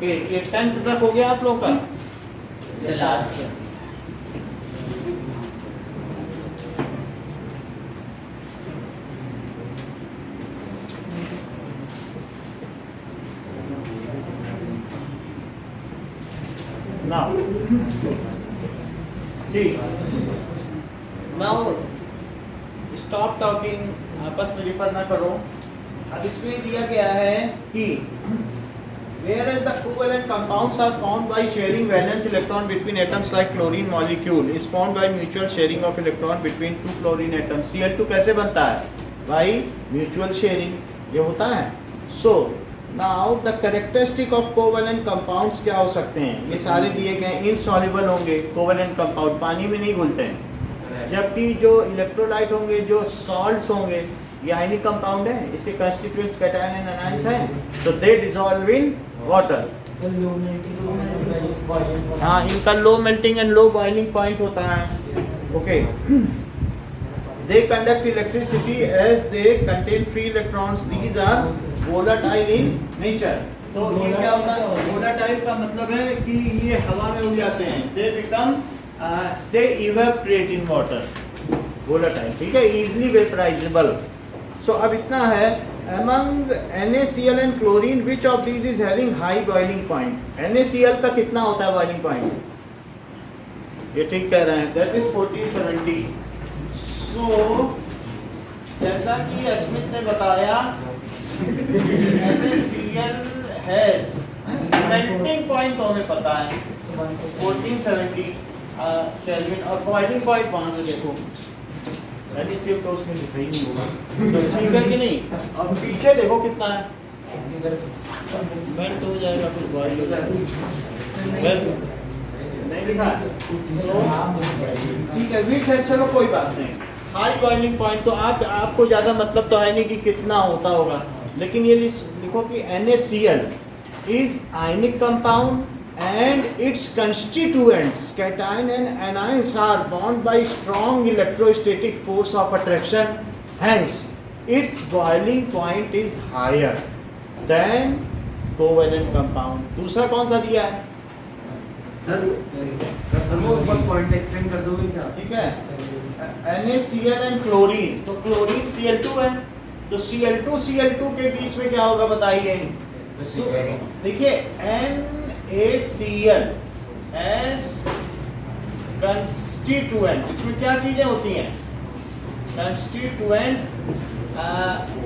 Okay, ये 10th तक हो गया आप लोग का last. Now, see, now stop talking, आपस में रिफर ना करो। अब इसमें दिया गया है कि whereas the covalent compounds are formed by sharing valence electron between atoms like chlorine molecule is formed by mutual sharing of electron between two chlorine atoms। Cl2 कैसे बनता है? by mutual sharing, ये होता है। So now the characteristic of covalent compounds क्या हो सकते हैं? ये सारे दिए गए insoluble होंगे, covalent compound पानी में नहीं घुलते हैं, जबकि जो इलेक्ट्रोलाइट होंगे, जो सॉल्ट्स होंगे, ये आयनिक कंपाउंड है, इसके कंस्टिट्यूएंट्स कैटायन एंड एनायंस हैं, तो दे डिसॉल्व इन वाटर। हाँ, इनका low melting and low boiling point होता है। Okay, they conduct electricity as they contain free electrons, these are volatile in nature. तो ये क्या होता है? वोलेटाइल का मतलब है कि ये हवा में उड़ जाते हैं, they become they evaporate in water, volatile, ठीक है, इजीली वेपराइजेबल। सो अब इतना है, among NaCl and chlorine which of these is having high boiling point? NaCl का कितना होता है boiling point? ये ठीक कह रहे हैं, that is 1470। so जैसा कि अस्मित ने बताया, NaCl has melting point तो हमें पता है 1470 केल्विन, और boiling point वहाँ से देखो तो उसमें लिखा ही नहीं होगा, तो ठीक है कि नहीं? अब पीछे देखो कितना है, मेल्ट हो जाएगा, फिर बॉइल हो जाएगा, नहीं लिखा है तो ठीक है, वीट है, चलो कोई बात नहीं। हाई बॉइलिंग पॉइंट तो आपको ज़्यादा मतलब तो है नहीं कि कितना होता होगा, लेकिन ये लिखो कि NaCl is ionic compound and its constituents cation and anions are bound by strong electrostatic force of attraction, hence its boiling point is higher than covalent compound। दूसरा कौन सा दिया है सर? ऊपर पॉइंट एक्सप्लेन कर दोगे क्या? ठीक है, NaCl and chlorine, तो क्लोरीन Cl2 है, तो Cl2 के बीच में क्या होगा बताइए? देखिए NaCl as constituent, इसमें क्या चीजें होती हैं? कंस्टिट्यूएंट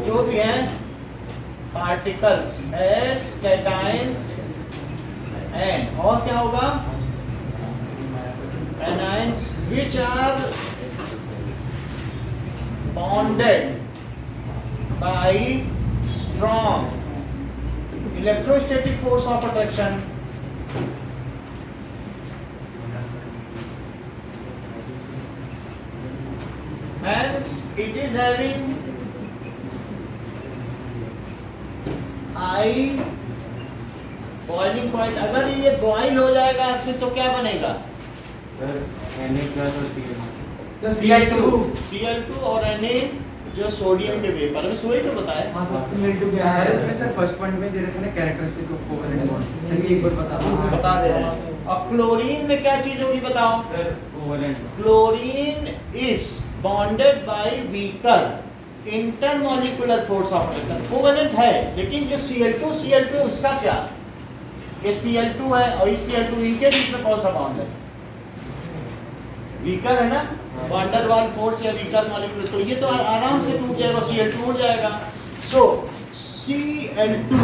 जो भी हैं पार्टिकल्स, as cations and और क्या होगा? anions which are bonded by strong electrostatic force of attraction, hence it is having high boiling point। अगर ये बॉइल हो जाएगा इसमें तो क्या बनेगा? Cl2 और Na जो सोडियम के वेपर, अभी सोई तो बताए। सर इसमें सर फर्स्ट पॉइंट में दे रखे हैं characteristic of covalent bond, sir एक बार बता दे रहे हैं। अब क्लोरीन में क्या चीज होगी बताओ? Chlorine is bonded by weaker intermolecular force of attraction, covalent है, लेकिन जो Cl2 उसका क्या? ये Cl2 है और इस Cl2, इनके बीच में कौन सा बॉन्ड है? वीकर है ना, वंडर वाल फोर्स या वीकर मॉलिक्यूल, तो ये तो आराम से टूट जाएगा, Cl2 उड़ जाएगा। सो Cl2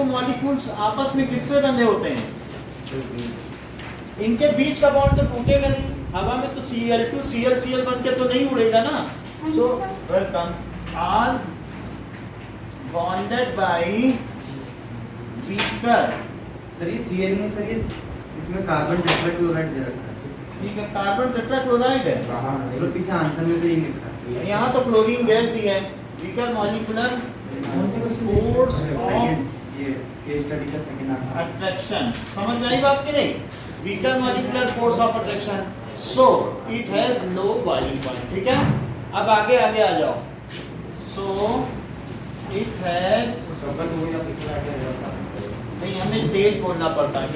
मॉलिक्यूल्स आपस में किससे बंधे होते हैं? इनके बीच का बॉन्ड तो टूटेगा नहीं, हवा में तो Cl2 Cl बन के तो नहीं उड़ेगा ना। So welcome, are bonded by weaker. Sir ये Cl में सर ये इसमें कार्बन टेट्राक्लोराइड दे रखा है, ठीक है, कार्बन टेट्राक्लोराइड है। हां सर, पीछे आंसर में तो ये लिखा है, यहाँ तो क्लोरीन गैस दी है, वीकर मॉलिक्यूलर फोर्स ऑफ ये केस स्टडी का सेकंड आंसर अट्रैक्शन। समझ में आई बात कि नहीं? Weaker molecular force of attraction, so it has low boiling point, ठीक है। अब आगे आ जाओ। सो इट हैज प्रॉपर तो या पिक्चर आइडिया रहता है। नहीं, हमें तेज बोलना पड़ता है।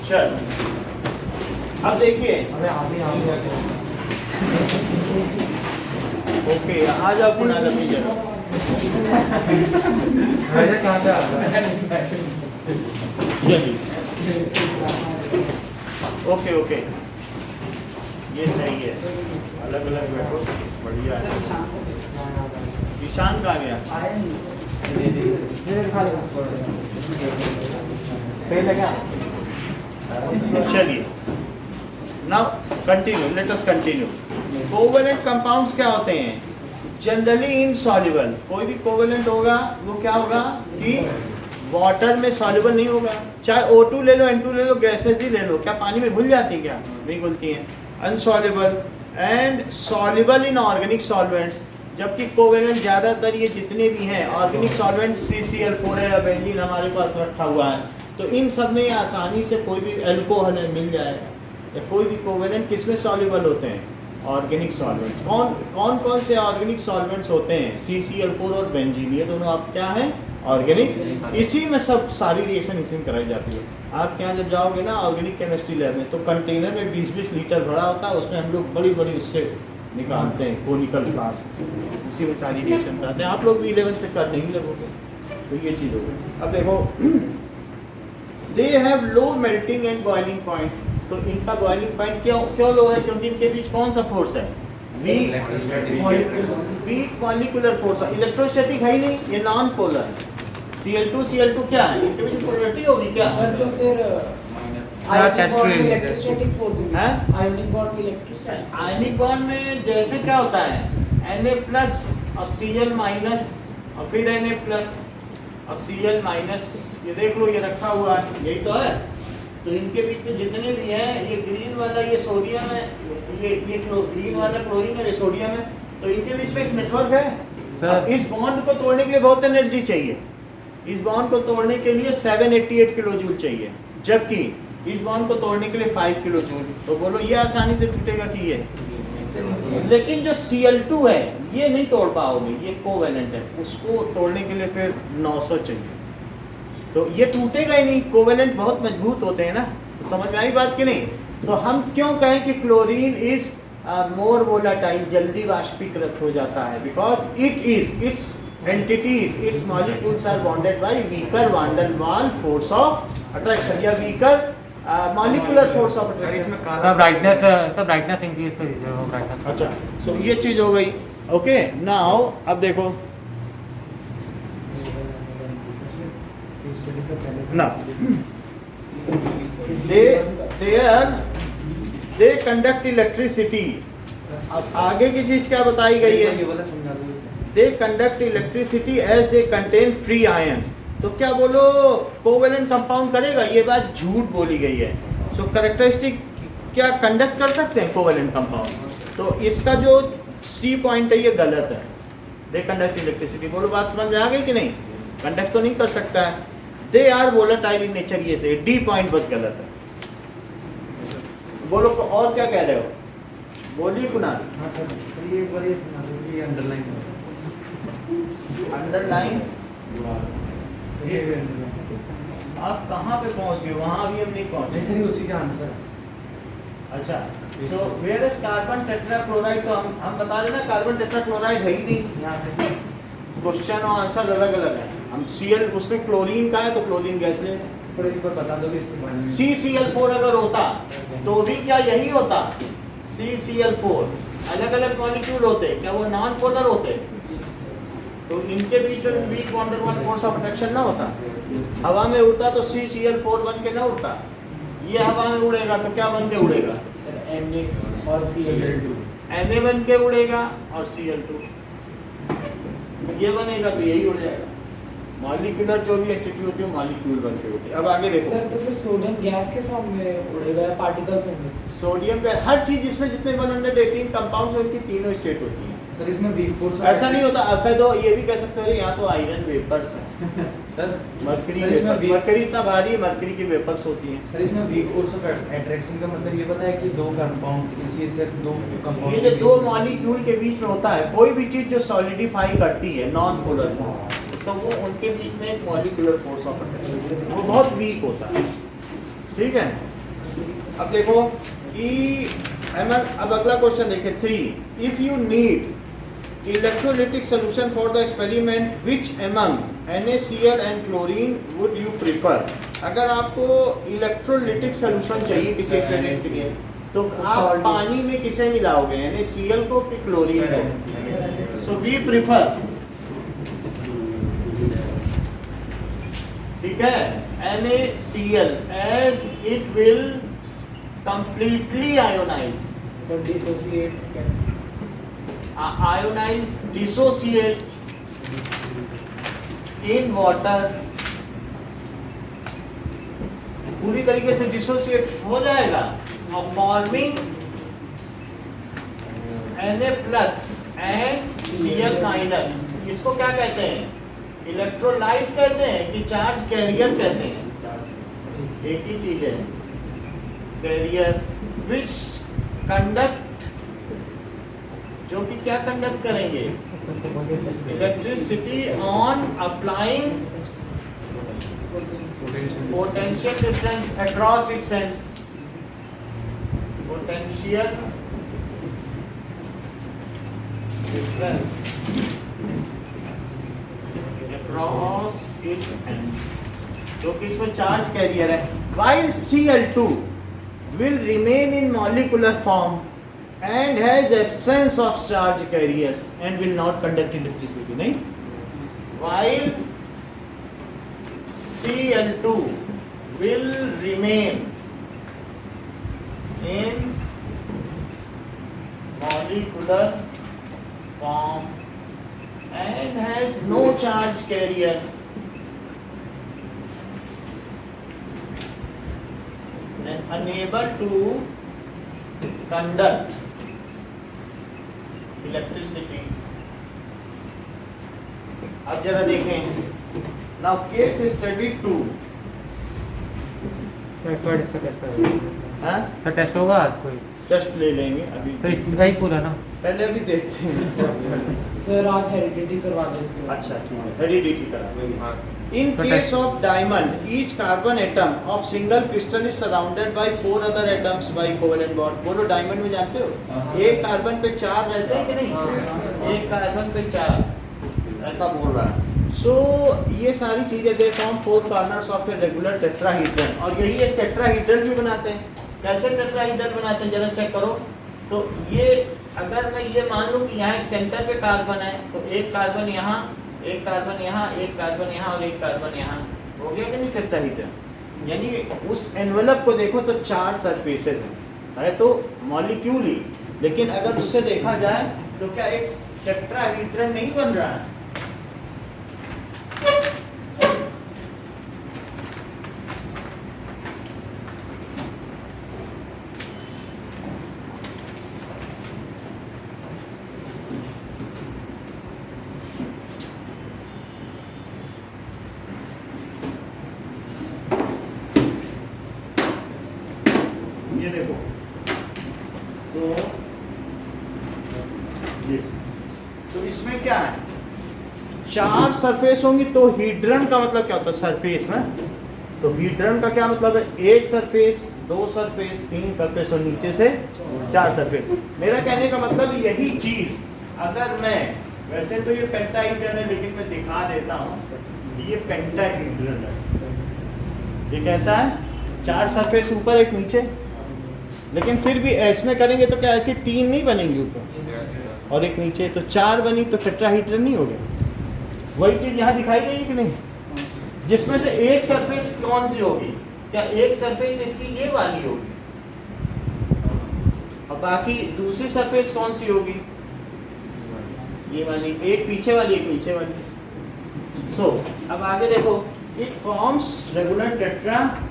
चल अब देखिए, अबे आगे ओके आ जाओ कुणाल अभी जरा। मैंने कहा था चलिए ओके ओके, ये सही है, अलग अलग बैठो, बढ़िया है। ईशान कहाँ गया? चलिए now continue, let us continue. Covalent compounds क्या होते हैं? Generally insoluble. कोई भी कोवेलेंट होगा वो क्या होगा कि वाटर में सॉल्युबल नहीं होगा। चाहे O2 ले लो, N2 ले लो, गैसेज ही ले लो, क्या पानी में घुल जाती है? क्या नहीं घुलती हैं। Insoluble and soluble in organic solvents. जबकि कोवेलेंट ज़्यादातर ये जितने भी हैं ऑर्गेनिक सॉल्वेंट CCl4 है या बेंजीन हमारे पास रखा हुआ है, तो इन सब में आसानी से कोई भी एल्कोहल मिल जाएगा। या कोई भी कोवेलेंट किस में सॉल्युबल होते हैं? Organic solvents. कौन कौन से ऑर्गेनिक सॉल्वेंट्स होते हैं? CCl4 और बेंजीन, ये दोनों आप क्या हैं? ऑर्गेनिक। इसी में सब सारी रिएक्शन इसी में कराई जाती है। आप क्या जब जाओगे ना ऑर्गेनिक केमिस्ट्री लैब में, तो कंटेनर में 20-20 लीटर भरा होता है, उसमें हम लोग बड़ी बड़ी उससे निकालते हैं कोनिकल फ्लास्क से, इसी में सारी रिएक्शन कराते हैं। आप लोग भी 11 से कर नहीं लगोगे, तो ये चीज़ होगी। अब देखो, they have low melting and boiling point. तो इनका बॉइलिंग पॉइंट क्यों लो है? क्योंकि इनके बीच कौन सा फोर्स है? Week molecular force. इलेक्ट्रोस्टैटिक है ही नहीं, ये नॉन पोलर है। Cl2 क्या है? इनके बीच पोलरिटी होगी क्या? सर तो फिर इलेक्ट्रोस्टैटिक फोर्स है। आयनिक बॉन्ड में इलेक्ट्रोस्टैटिक, आयनिक बॉन्ड में जैसे क्या होता है? Na+ और Cl- और फिर Na+ और Cl-। ये देख लो, ये रखा हुआ है, यही तो है। तो इनके बीच में जितने भी हैं, ये ग्रीन वाला ये सोडियम है, ये ग्रीन वाला क्लोरीन है, ये सोडियम है। तो इनके बीच में एक नेटवर्क है। इस बॉन्ड को तोड़ने के लिए बहुत एनर्जी चाहिए। इस बॉन्ड को तोड़ने के लिए 788 किलो जूल चाहिए, जबकि इस बॉन्ड को तोड़ने के लिए 5 किलो जूल। तो बोलो ये आसानी से टूटेगा कि ये? लेकिन जो Cl2 है ये नहीं तोड़ पाओगे, ये कोवेलेंट है, उसको तोड़ने के लिए फिर 900 चाहिए। तो ये टूटेगा ही नहीं, कोवेलेंट बहुत मजबूत होते हैं ना। तो समझ में आई बात कि नहीं? तो हम क्यों कहें कि क्लोरीन इज मोर वोलाटाइल, जल्दी वाष्पीकृत हो जाता है? Because it's entities, it's molecules are bonded by weaker van der वाल फोर्स ऑफ अट्रैक्शन या weaker molecular force of attraction. सब ब्राइटनेस इंक्रीज कर दीजिए, वो ब्राइटनेस। अच्छा, सो ये चीज हो गई। ओके, नाउ अब देखो ना, दे कंडक्ट इलेक्ट्रिसिटी। अब आगे की चीज क्या बताई गई है? ये वाला समझा दो। They conduct electricity as they contain free ions. तो क्या बोलो कोवेलेंट कंपाउंड करेगा? ये बात झूठ बोली गई है। सो कैरेक्टरिस्टिक क्या कंडक्ट कर सकते हैं कोवेलेंट कंपाउंड? तो इसका जो C पॉइंट है ये गलत है। दे कंडक्ट इलेक्ट्रिसिटी, बोलो बात समझ में आ गई कि नहीं? कंडक्ट तो नहीं कर सकता है। They are volatile in nature, ये से D पॉइंट बस गलत है। बोलो और क्या कह रहे हो? बोलिए कुणाल। हां सर, ये एक बार ये सुना दो, ये अंडरलाइन अंडरलाइन। आप कहाँ पे पहुँच गए? वहाँ अभी हम नहीं पहुँचे। जैसे ही उसी का आंसर। अच्छा, तो वेयर इज कार्बन टेट्राक्लोराइड? तो हम बता देना कार्बन टेट्राक्लोराइड है ही नहीं यहाँ पे। क्वेश्चन और आंसर अलग अलग है। हम Cl उसमें क्लोरीन का है तो क्लोरीन गैस ले। पर एक बार बता दो कि इसको CCl4 अगर होता तो भी क्या यही होता? CCl4 अलग अलग मॉलिक्यूल होते, क्या वो नॉन पोलर होते? तो इनके बीच में वीक वांडर वाल फोर्स ऑफ अट्रैक्शन ना होता। हवा में उड़ता तो CCl4 बन के ना उड़ता। ये हवा में उड़ेगा तो क्या बन के उड़ेगा? Na और Cl2। Na बन के उड़ेगा और Cl2 ये बनेगा तो यही उड़ जाएगा। मॉलिक्यूलर जो भी एंटिटी होती है मॉलिक्यूल बन के उड़ती है। अब आगे देखो, सर तो फिर सोडियम गैस के फॉर्म में उड़ेगा या पार्टिकल्स होंगे? सोडियम का हर चीज इसमें जितने 118 कंपाउंड्स हैं उनकी तीनों स्टेट होती हैं। सर इसमें वीक फोर्स ऐसा नहीं होता। अब तो ये भी कह सकते हो यहाँ तो आयरन वेपर्स है। सर मरकरी सर, इसमें वेपर्स, weak- मरकरी इतना भारी है, मरकरी की वेपर्स होती हैं। सर इसमें वीक फोर्स ऑफ अट्रैक्शन का मतलब ये पता है कि दो कंपाउंड इसी से दो कंपाउंड ये जो दो मॉलिक्यूल के बीच में होता है, कोई भी चीज जो सॉलिडिफाई करती है नॉन पोलर, तो वो उनके बीच में एक मॉलिक्यूलर फोर्स ऑफ अट्रैक्शन, वो बहुत वीक होता है। ठीक है, अब देखो कि अब अगला क्वेश्चन देखिए 3, if you need electrolytic solution for the experiment which among NaCl and chlorine would you prefer. अगर आपको इलेक्ट्रोलिटिक सॉल्यूशन चाहिए किसी एक्सपेरिमेंट के लिए, तो आप पानी में किसे मिलाओगे, NaCl को कि क्लोरीन को? सो वी प्रिफर, ठीक है, NaCl as it will completely ionize, So dissociate कैसे? ionize, dissociate in water, पूरी तरीके से डिसोसिएट हो जाएगा और forming Na plus and Cl minus. इसको क्या कहते हैं? इलेक्ट्रोलाइट कहते हैं कि चार्ज कैरियर कहते हैं? एक ही चीज है, कैरियर विच कंडक्ट, जो कि क्या कंडक्ट करेंगे? Electricity on applying potential difference across its ends, potential difference across its ends, जो कि इसमें चार्ज कैरियर है। while Cl2 will remain in molecular form and has absence of charge carriers and will not conduct electricity, नहीं, while Cl2 will remain in molecular form and has no charge carrier and unable to conduct electricity। अब जरा देखें, now case study 2, इसका test होगा। हाँ तो test होगा आज कोई, टेस्ट ले लेंगे अभी, तो इसका ही पूरा ना। पहले अभी देखते हैं। सर आज हेरिडिटी करवा दो इसको। अच्छा ठीक है, हेरिडिटी करा। In तो case test- of diamond, each carbon atom of single crystal is surrounded by 4 other atoms by covalent bond। बोलो डायमंड में जानते हो, एक कार्बन पे 4 रहते हैं कि नहीं? एक कार्बन पे 4, ऐसा बोल रहा है। सो ये सारी चीजें they form 4 corners of a regular tetrahedron, और यही एक टेट्राहीड्रल भी बनाते हैं। कैसे टेट्राहीड्रल बनाते हैं जरा चेक करो। तो ये अगर मैं ये मान लूँ कि यहाँ एक सेंटर पे कार्बन है, तो एक कार्बन यहाँ, एक कार्बन यहाँ, एक कार्बन यहाँ और एक कार्बन यहाँ, हो गया कि नहीं टेट्राहीड्रल? यानी उस एनवेलप को देखो तो 4 सरफेसेस है तो मॉलिक्यूल ही, लेकिन अगर उससे देखा जाए तो क्या एक टेट्राहीड्रन नहीं बन रहा है? ये देखो, तो ये तो इसमें क्या है, 4 सरफेस होंगी। तो हीड्रन का मतलब क्या होता है? सरफेस ना। तो हीड्रन का क्या मतलब है? एक सरफेस, 2 सरफेस, 3 सरफेस और नीचे से 4 सरफेस। मेरा कहने का मतलब यही चीज अगर मैं, वैसे तो ये पेंटाहीड्रन है लेकिन मैं दिखा देता हूँ कि ये पेंटाहीड्रन है। ये कैसा है? 4 सरफेस ऊपर एक नीचे, लेकिन फिर भी इसमें करेंगे तो क्या ऐसी 3 नहीं बनेंगी ऊपर और एक नीचे, तो 4 बनी तो टेट्राहीड्रन नहीं हो गया। वही चीज यहाँ दिखाई गई कि नहीं, जिसमें से एक सरफेस कौन सी होगी? क्या एक सरफेस इसकी ये वाली होगी और बाकी दूसरी सरफेस कौन सी होगी? ये वाली, एक पीछे वाली एक नीचे वाली। सो अब आगे देखो, it forms regular tetrahedron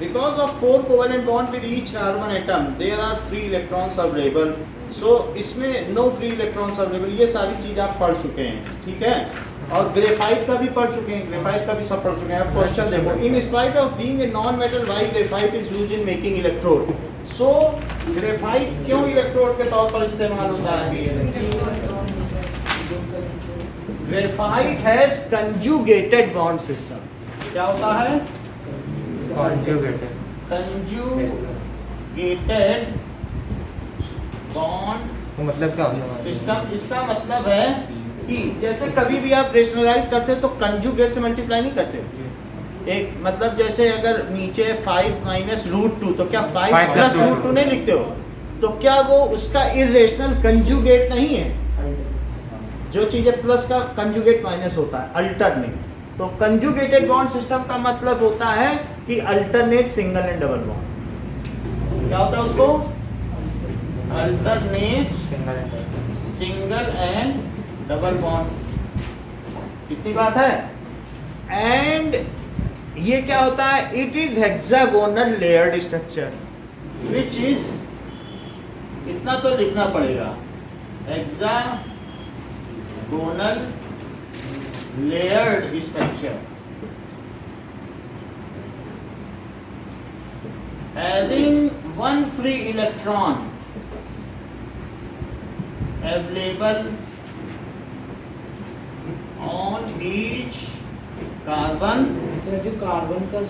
because of 4 covalent bond with each carbon atom there are free electrons available। so इसमें no free electrons available, ये सारी चीज आप पढ़ चुके हैं, ठीक है। और ग्रेफाइट का भी पढ़ चुके हैं, ग्रेफाइट का भी सब पढ़ चुके हैं। आप क्वेश्चन देखो, in spite of being a non metal why graphite is used in making electrode. So graphite क्यों इलेक्ट्रोड के तौर पर इस्तेमाल होता है? Graphite has conjugated bond system. क्या होता है? कॉन्जुगेटेड। कंजुगेटेड बॉन्ड तो मतलब क्या होता है? सिस्टम। इसका मतलब है कि जैसे कभी भी आप रेशनलाइज करते हो तो कंजुगेट से मल्टीप्लाई नहीं करते। एक मतलब जैसे अगर नीचे 5 माइनस रूट 2 तो क्या 5 5 प्लस plus रूट 2 नहीं लिखते हो? तो क्या वो उसका इरेशनल कंजुगेट नहीं है? जो चीजें प्लस का कंजुगेट माइनस होता है, अल्टरनेट। तो कंजुगेटेड बॉन्ड सिस्टम का मतलब होता है कि alternate single and double bond. क्या होता है उसको? Alternate single and double bond. इतनी बात है। एंड ये क्या होता है? It is hexagonal layered structure which is, इतना तो लिखना पड़ेगा, hexagonal layered structure having one free electron available on each carbon। Sir जो कार्बन का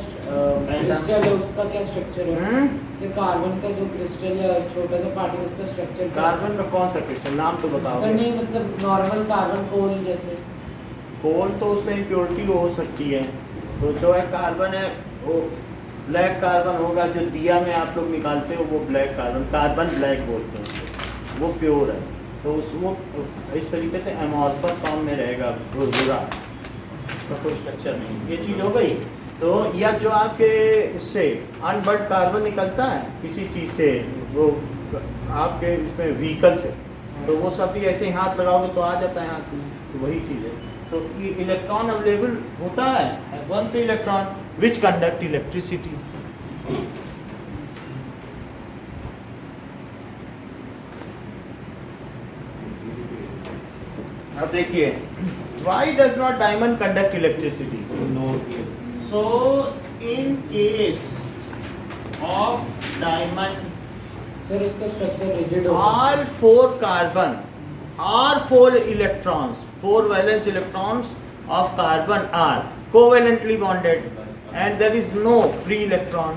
क्रिस्टल है उसका क्या स्ट्रक्चर है? जैसे कार्बन का जो क्रिस्टल या छोटा सा पार्टिकल उसका स्ट्रक्चर। कार्बन का कौन सा क्रिस्टल, नाम तो बताओ। सर नहीं मतलब नॉर्मल कार्बन कोल जैसे। कोल तो उसमें इम्प्योरिटी हो सकती है। तो जो है कार्बन है वो ब्लैक कार्बन होगा, जो दिया में आप लोग निकालते हो वो ब्लैक कार्बन, कार्बन ब्लैक बोलते हैं, वो प्योर है। तो उस वो इस तरीके से एमॉर्फस फॉर्म में रहेगा, भुरभुरा, उसका कोई स्ट्रक्चर नहीं। ये चीज़ हो गई। तो या जो आपके उससे अनबर्न कार्बन निकलता है किसी चीज़ से, वो आपके इसमें व्हीकल से, तो वो सब भी ऐसे ही हाथ लगाओगे तो आ जाता है हाथ में, तो वही चीज़ है। तो इलेक्ट्रॉन अवेलेबल होता है, one free electron which conduct electricity. अब देखिए, why does not diamond conduct electricity? So in case of diamond, sir उसका स्ट्रक्चर रिजिड होता है। all four carbon, all four electrons, four valence electrons of carbon are covalently bonded and there is no free electron.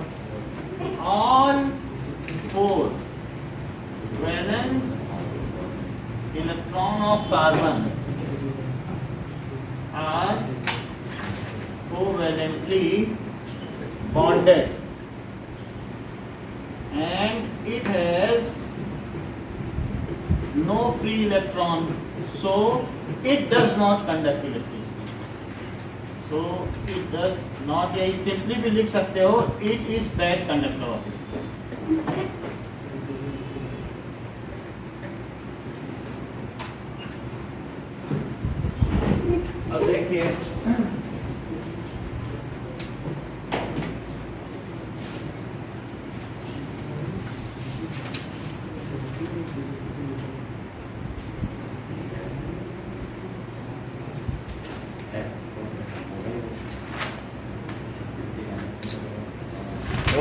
All four valence electron of carbon are covalently bonded and it has no free electron, so it does not conduct electricity. So it does not, यही simply भी लिख सकते हो, it is bad conductor of it. अब देखिए,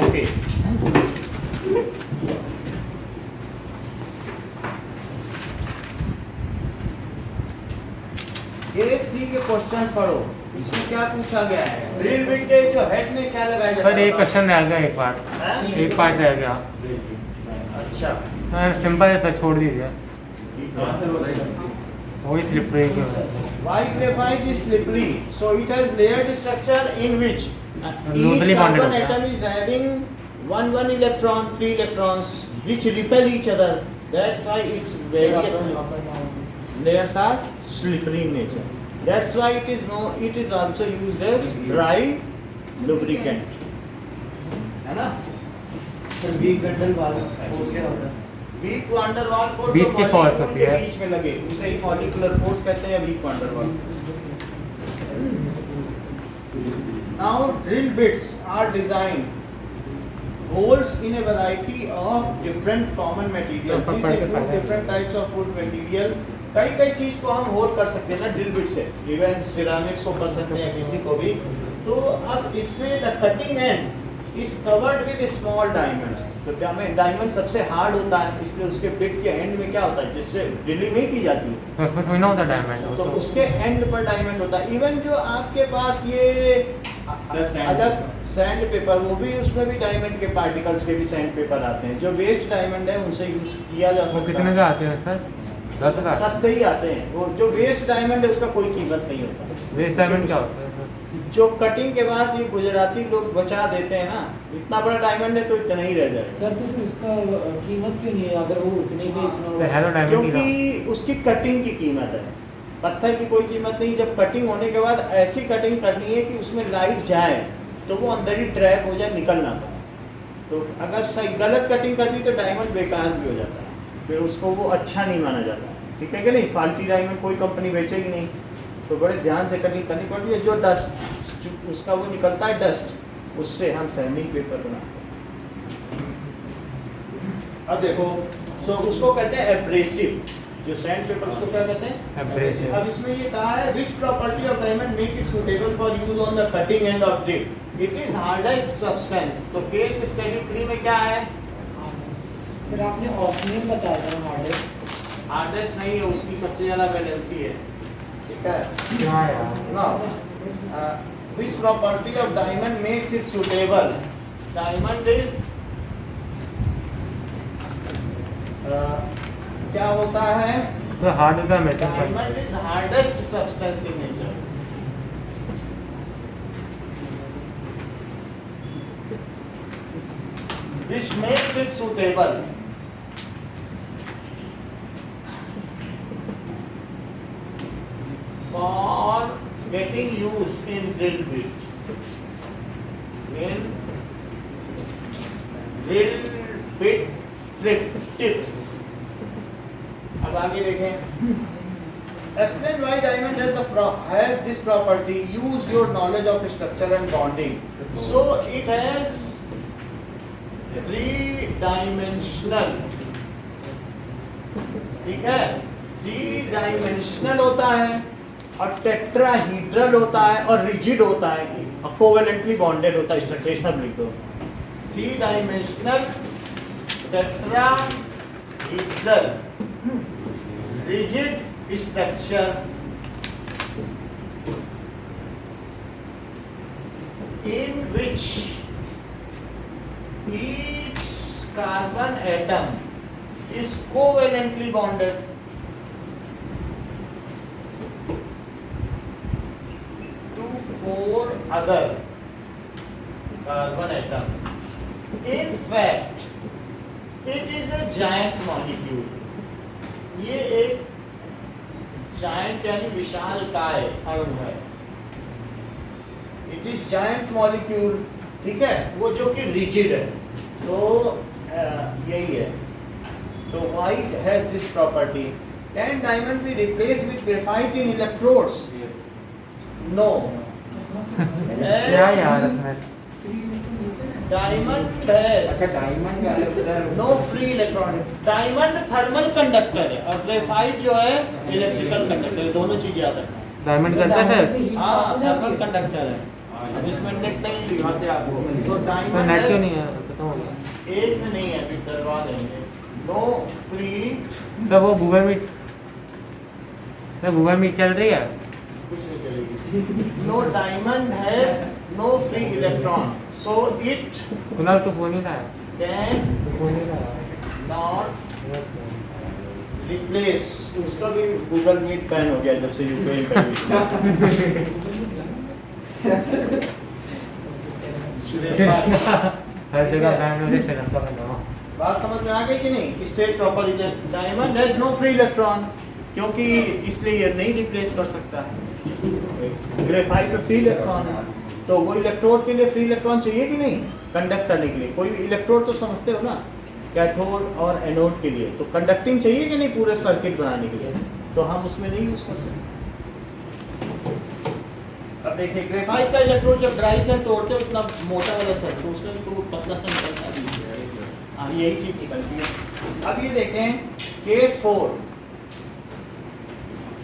okay, case 3 के questions पढ़ो। इसमें क्या पूछा गया है? ड्रिल बिट के जो हेड में क्या लगाया जाता है? सर एक क्वेश्चन रह गया, एक पार्ट, हैं? एक पार्ट रह गया। अच्छा, सिंपल है सर, छोड़ दीजिए। वही स्लिपरी के why graphite is slippery? So it has layered structure in which each Loosely bonded carbon होता है। atom is having one electron, free electrons which repel each other. That's why its various layers are slippery in nature. That's why it is also used as dry lubricant. है ना? Week vandal Waals force क्या होता है? Week वान डर वाल force बीच की force होती है। बीच में लगे उसे ही मॉलिक्यूलर फोर्स कहते हैं, वीक वान डर वाल। Now drill bits are designed holes in a variety of different common materials. These include different types of wood material कई कई चीज को हम होल्ड कर सकते हैं ना ड्रिल बिट से, इवन सिरामिक्स को कर सकते हैं किसी को भी। तो अब इसमें the cutting and is covered with small diamonds. तो क्या में डायमंड सबसे हार्ड होता है, इसलिए उसके बिट के एंड में क्या होता है जिससे ड्रिलिंग नहीं की जाती है, तो उसमें थोड़ी ना होता डायमंड तो उसके एंड पर डायमंड होता है। इवन जो आपके पास ये अलग सैंड पेपर, वो भी उसमें भी डायमंड के पार्टिकल्स के भी सैंड पेपर आते हैं, जो वेस्ट डायमंड है उनसे यूज किया जा वो सकता कितने है। का आते हैं सर? 10,000? सस्ते ही आते हैं वो, जो वेस्ट डायमंड है उसका कोई कीमत नहीं होता। वेस्ट डायमंड क्या होता है सर? जो कटिंग के बाद ये गुजराती लोग बचा देते हैं ना, इतना बड़ा डायमंड है तो इतना ही रह जाएगा। सर तो फिर उसका कीमत क्यों नहीं है अगर वो उतने के तो है तो डायमंड ही क्योंकि उसकी कटिंग की कीमत है, पत्थर की कोई कीमत नहीं। जब कटिंग होने के बाद ऐसी कटिंग करनी है कि उसमें लाइट जाए तो वो अंदर ही ट्रैप हो जाए, निकल ना पाए। तो अगर सही गलत कटिंग कर दी तो डायमंड बेकार भी हो जाता है, फिर उसको वो अच्छा नहीं माना जाता। ठीक है कि नहीं, फाल्टी डायमंड कोई कंपनी बेचेगी नहीं, तो बड़े ध्यान से कटिंग करनी पड़ती है। जो डस्ट उसका वो निकलता है डस्ट, उससे हम सैंडिंग पेपर बनाते हैं। अब देखो, सो उसको कहते हैं एब्रेसिव, जो सैंड पेपर उसको क्या कहते हैं Abrasive। अब इसमें ये कहा है which property of diamond make it suitable for use on the cutting end of drill, it is hardest substance. तो केस स्टडी 3 में क्या है, सर आपने ऑस्मियम बताया था हार्डेस्ट। हार्डेस्ट नहीं है, उसकी सबसे ज्यादा वैलेंसी है। ठीक है, क्या यार? Now which property of diamond makes it suitable? Diamond is क्या होता है, तो हार्ड होता है मेटल पर। diamond is hardest substance in nature. Which makes it suitable for getting used in drill bit. In drill bit tips. अब आगे देखें, explain why diamond has this property. Use your knowledge of structure and bonding. So it has three-dimensional, ठीक है, three-dimensional होता है और tetrahedral होता है और रिजिड होता है, कोवेलेंटली बॉन्डेड होता है। स्ट्रक्चर सब लिख दो, three-dimensional, tetrahedral, rigid structure in which each carbon atom is covalently bonded to 4 other carbon atom. In fact, it is a giant molecule. ये एक giant यानी विशालकाय अणु है। इट इज जायंट मॉलिक्यूल, ठीक है, वो जो कि रिजिड है। तो यही है, तो why has this property. Can diamond be replaced with graphite in electrodes? No. क्या यार इसमें? Diamond has no free electron. Diamond thermal conductor है और ग्रेफाइट जो है इलेक्ट्रिकल कंडक्टर है, दोनों चीज याद रखना। डायमंड करता है सर? हाँ, थर्मल कंडक्टर है जिसमें नेट नहीं दिखाते आपको। तो तो डायमंड नेट क्यों नहीं है? खत्म हो गया। एक में नहीं है, अभी करवा लेंगे। नो फ्री, तो वो गूगल मीट, तो गूगल मीट चल रही है? कुछ नहीं चलेगी। No diamond has no free electron, so it Kunal तो फोन ही लाया। कैन तो फोन ही लाया। Not replace. उसका भी गूगल मीट बैन हो गया जब से यूक्रेन का हर जगह बैन हो रही, श्रीलंका में दो। बात समझ में आ गई कि नहीं। State proper diamond has no free electron, क्योंकि इसलिए ये नहीं रिप्लेस कर सकता है। ग्रेफाइट में फ्री इलेक्ट्रॉन है, तो वो इलेक्ट्रोड के लिए फ्री इलेक्ट्रॉन चाहिए कि नहीं कंडक्ट करने के लिए। कोई इलेक्ट्रोड तो समझते हो ना, कैथोड और एनोड के लिए, तो कंडक्टिंग चाहिए कि नहीं पूरे सर्किट बनाने के लिए, तो हम उसमें नहीं यूज कर सकते। अब देखिए, ग्रेफाइट का इलेक्ट्रोड जब ड्राई सेल तोड़ते हो इतना मोटा वाला सेल, तो उसमें भी तो वो पतला सा निकलता है। हाँ, यही चीज निकलती है। अब ये देखें केस 4,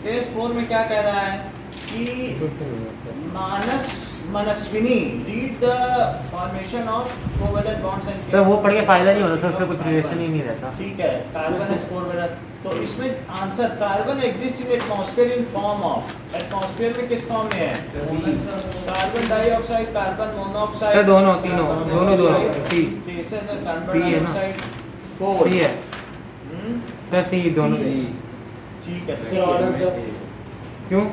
केस 4 में क्या कह रहा है कि Manaswini read the formation of covalent bonds and तो वो पढ़ के फायदा नहीं होता, तो उससे कुछ रिलेशन ही नहीं रहता। ठीक है, कार्बन एस 4 में तो इसमें answer carbon exist in atmosphere in form of, atmosphere में किस फॉर्म में है? कार्बन डाइऑक्साइड, कार्बन मोनोऑक्साइड, तो दोनों तीनों सी गैसेस और कार्बन सी है ना? डाइऑक्साइड 4 सी है हम्म, तो सी दोनों ठीक है So सी all है। of the क्यों?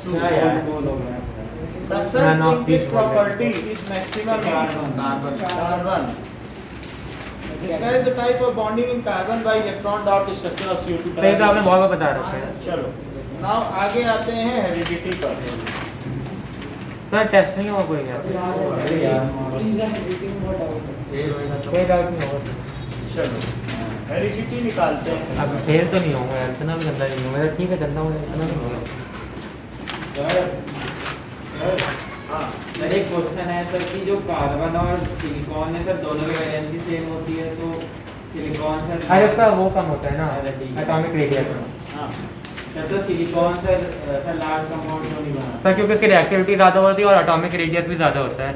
The None sun of linkage these property is maximum in carbon. Describe the type of bonding in carbon by electron dot structure of CO2. तो ये तो आपने बहुत बार बता रखा है। चलो, now आगे आते हैं हेरिडिटी पर। सर टेस्ट नहीं हुआ कोई यार? Please I'm reading what out. कोई डाउट नहीं होगा। चलो, हेरिडिटी निकालते हैं। अब फेल तो नहीं होगा यार, इतना भी गंदा नहीं होगा। मेरा ठीक है गंदा होगा, इतना नहीं होगा। हाँ, सर एक क्वेश्चन है सर कि जो कार्बन और सिलिकॉन है सर दोनों की वैलेंसी सेम होती है, तो सिलिकॉन सर अरे उसका वो कम होता है ना, एटॉमिक रेडियस। हाँ, सर तो सिलिकॉन सर लार्ज कंपाउंड क्यों नहीं बना? सर क्योंकि उसकी रिएक्टिविटी ज़्यादा होती है और एटॉमिक रेडियस भी ज़्यादा होता है।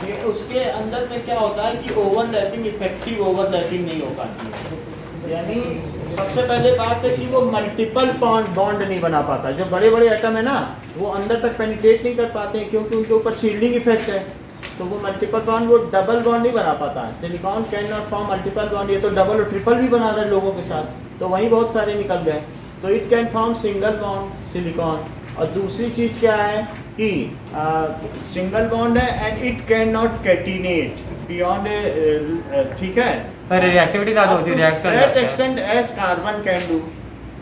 ये उसके अंदर में क्या होता है कि ओवरलैपिंग, इफेक्टिव ओवरलैपिंग नहीं हो पाती है। यानी सबसे पहले बात है कि वो मल्टीपल बॉन्ड नहीं बना पाता। जो बड़े बड़े एटम है ना, वो अंदर तक पेनिट्रेट नहीं कर पाते हैं क्योंकि उनके ऊपर शील्डिंग इफेक्ट है। तो वो मल्टीपल बॉन्ड, वो डबल बॉन्ड नहीं बना पाता है। Silicon can not form multiple bond, ये तो डबल और ट्रिपल भी बना रहे हैं लोगों के साथ, तो वहीं बहुत सारे निकल गए। तो it can form single bond silicon. और दूसरी चीज़ क्या है कि सिंगल बॉन्ड है and it can not catenate beyond, ठीक है, पर रिएक्टिविटी ज़्यादा होती है, रिएक्ट कर दैट जाता है। Extent as carbon can do.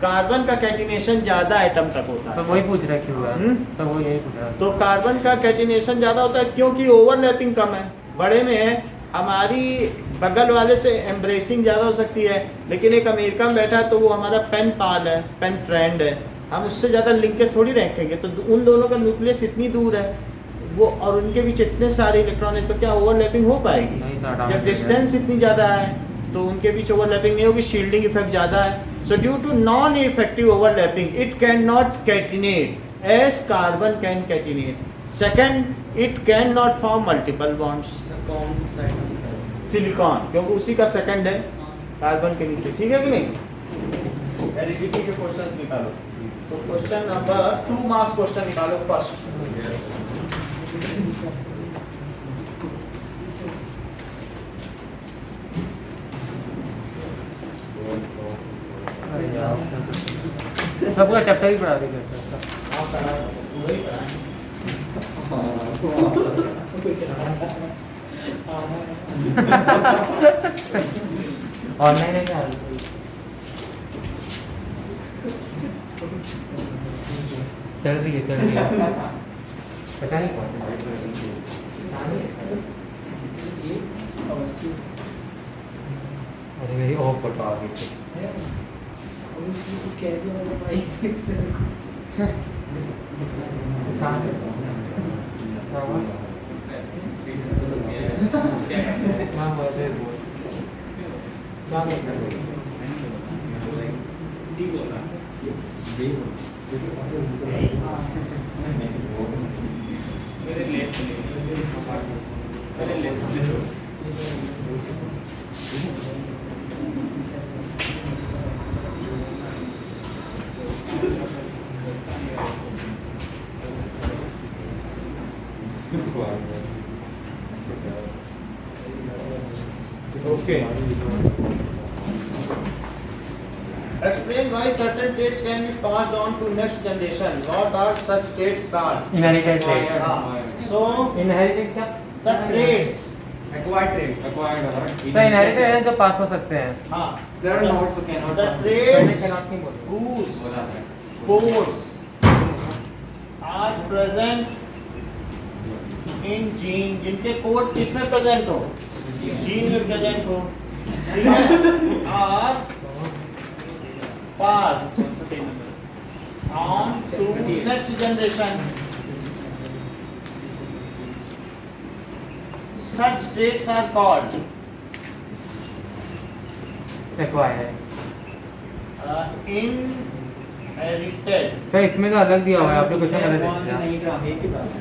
Carbon का कैटिनेशन ज़्यादा एटम तक होता तो है। वही पूछ रहा है क्यों है, तो वो यही पूछ रहा है। तो कार्बन का कैटिनेशन ज़्यादा होता है क्योंकि ओवरलैपिंग कम है। बड़े में है, हमारी बगल वाले से एम्ब्रेसिंग ज़्यादा हो सकती है, लेकिन एक अमेरिका में बैठा है तो वो हमारा पेन पाल है, पेन फ्रेंड है, हम उससे ज़्यादा लिंकेज थोड़ी रखेंगे। तो उन दोनों का न्यूक्लियस इतनी दूर है वो, और उनके बीच इतने सारे इलेक्ट्रॉन है, तो क्या ओवरलैपिंग हो पाएगी? नहीं सर, atomic जब डिस्टेंस इतनी ज़्यादा है तो उनके बीच ओवरलैपिंग नहीं होगी, शील्डिंग इफेक्ट ज़्यादा है। So due to non effective overlapping it can not catenate as carbon can catenate. Second, it can not form multiple bonds कौन साइड सिलिकॉन, क्योंकि उसी का सेकंड है कार्बन के नीचे। ठीक है कि नहीं? हेरिडिटी के क्वेश्चंस निकालो। तो क्वेश्चन नंबर 2 मार्क्स क्वेश्चन निकालो फर्स्ट। सबका चैप्टर ही पढ़ा देगा सर। ऑनलाइन है क्या? चल रही है, चल रही है। पता नहीं कौन अरे मेरी ऑफ फोटो आ गई थी। कुछ कह दिया मैंने माइक से शाम क्या हुआ? हाँ वैसे बोल क्या बोल रहे हो? Okay. Explain why certain traits can be passed on to next generation. What are such traits called? Inherited trade. So inherited क्या? the traits. Acquired sir inherited है जो पास हो सकते हैं। हाँ. There are nodes who cannot. The Friends traits cannot नहीं बोलते। whose codes are present in gene, जिनके कोड किसमें प्रेजेंट हो? जीन में प्रेजेंट हो, ठीक है, are passed on to next generation. Such traits are called acquired. in inherited. तो इसमें तो अलग दिया हुआ है, आपने क्वेश्चन अलग कौन दिया। नहीं था एक ही बात है।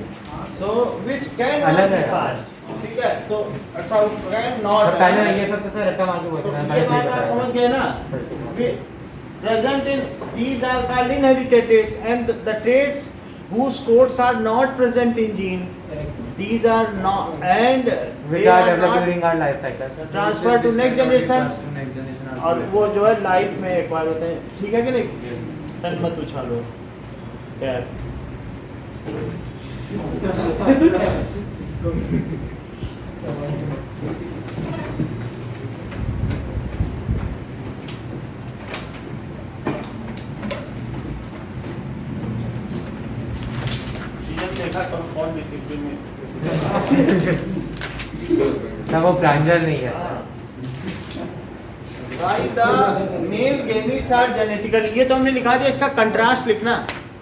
So which can अलग not be है। passed. ठीक है, तो अच्छा can not. और पहले ये सब तो सर रट्टा मार के तो क्वेश्चन है, ये बात आप समझ गए ना? Present in these are called inherited traits, and the traits whose codes are not present in gene, these are not, and which they are are developed not during our life cycle. transferred to next generation. to next generation और वो जो है life में एक बार होते हैं, ठीक है कि नहीं? तन मत उछालो यार। सीजन देखा तो कौन डिसिप्लिन में ना वो प्रांजल नहीं है। Why the male gametes are genetically, ये तो हमने लिखा दिया, इसका कंट्रास्ट लिखना।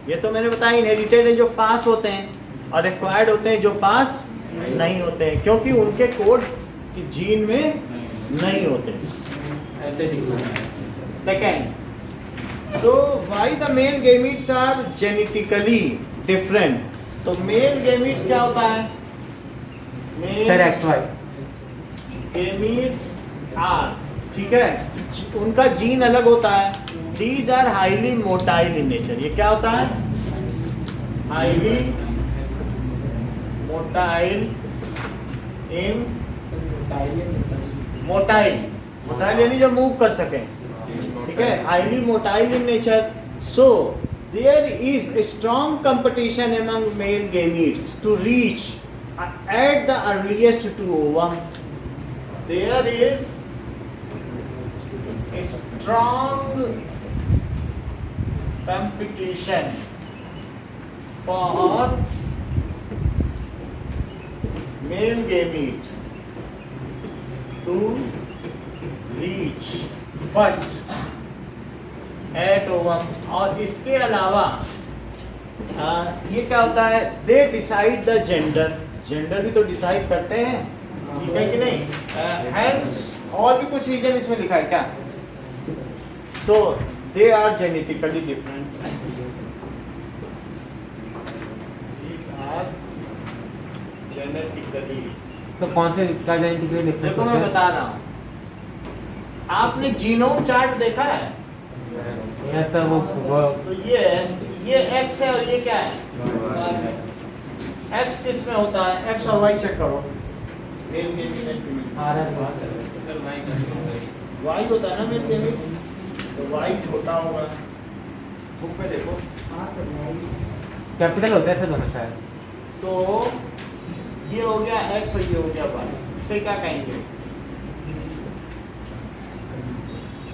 ये तो मैंने बताया इनहेरिटेड है जो पास होते हैं और एक्वायर्ड होते हैं जो पास नहीं होते हैं, क्योंकि उनके कोड की जीन में नहीं होते। ऐसे लिखना है। सेकेंड, तो why the male gametes are genetically different, तो मेल गेमीट्स क्या होता है? Sir male XY gametes are, ठीक है, उनका जीन अलग होता है। These are highly motile in nature, ये क्या होता है? Highly motile in, motile, motile यानी जो मूव कर सके, ठीक है, highly motile in nature. So there is strong competition among male gametes to reach at the earliest to ovum. There is strong competition for male gamete to reach first at ovum। और इसके अलावा ये क्या होता है? They decide the gender, gender भी तो decide करते हैं, ठीक है कि नहीं? हैंस और भी कुछ रीजन इसमें लिखा है क्या? So they are genetically different. These are genetically। तो कौन से क्या जेनेटिकली डिफरेंस देखो मैं बता रहा हूँ, आपने जीनोम चार्ट देखा है? यस सर, वो तो ये X है और ये क्या है? X किस में होता है? X और Y चेक करो। मेल गेमीट आ रहा है। Y होता है ना मेल गेमीट, तो Y छोटा होगा। बुक में देखो, कैपिटल होता है सर दोनों शायद। तो ये हो गया X और ये हो गया Y, इसे क्या कहेंगे?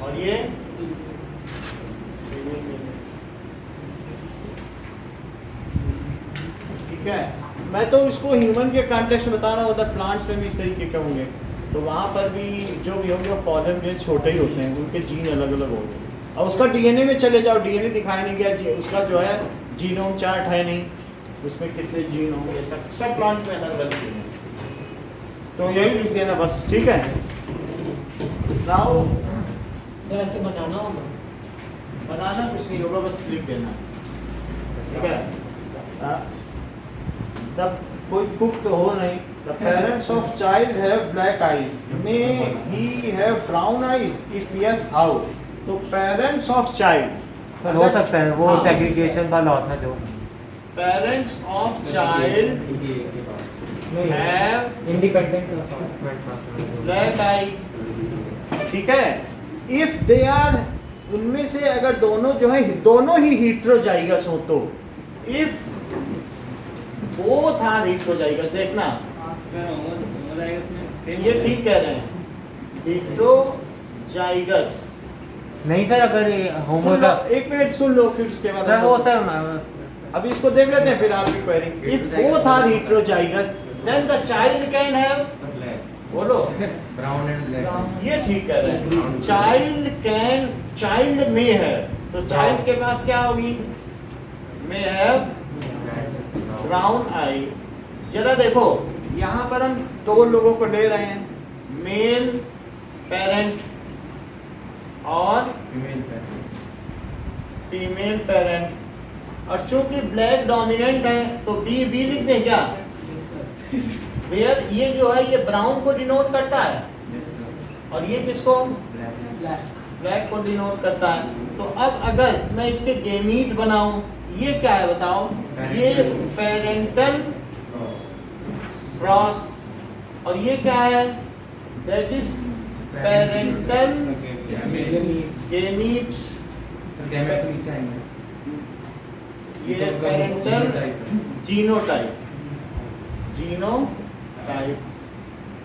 और ये ठीक है। मैं तो इसको ह्यूमन के कॉन्टेक्स्ट में बता रहा हूँ, उधर प्लांट्स में भी इस तरीके के होंगे, तो वहाँ पर भी जो भी होंगे वो पौधे में छोटे ही होते हैं, उनके जीन अलग अलग होंगे। अब उसका डीएनए में चले जाओ, डीएनए दिखाया नहीं गया, उसका जो है जीनोम चार्ट है नहीं, उसमें कितने जीन होंगे, सब प्लांट में अलग अलग जीन है, तो यही लिख देना बस, ठीक है। नाउ सर ऐसे बनाना होगा? बनाना कुछ नहीं होगा, बस लिख देना, ठीक है। तब कोई कुक तो हो नहीं। The parents of child have black eyes. May he have brown eyes? If yes, how? तो parents of child, सर हो सकता है वो हाँ। सेग्रीगेशन का लॉ था जो parents of child have independent black eye, ठीक है। If they are, उनमें से अगर दोनों जो है दोनों ही heterozygous हो, तो if both are heterozygous, देखना ये ठीक कह रहे हैं, heterozygous। नहीं सर, अगर होमो सुन लो, एक मिनट सुन लो, फिर उसके बाद सर वो सर अभी इसको देख लेते हैं, फिर आपकी query. If both are heterozygous then the child can have, बोलो, ब्राउन एंड ब्लैक। ये ठीक कह रहे हैं, चाइल्ड में है, तो चाइल्ड के पास क्या होगी? में है ब्राउन आई। जरा देखो यहाँ पर हम दो लोगों को ले रहे हैं, मेल पेरेंट और फीमेल पेरेंट, और चूंकि ब्लैक डोमिनेंट है तो बी बी लिख दें क्या? वेयर ये जो है ये ब्राउन को डिनोट करता है और ये किसको? ब्लैक को डिनोट करता है। तो अब अगर मैं इसके गेमीट बनाऊं, ये क्या है बताओ? ये पेरेंटल क्रॉस, और ये क्या है? That is parental gamete. Sir gamete तो नीचे आएंगे। ये पेरेंटल जीनोटाइप, जीनोटाइप।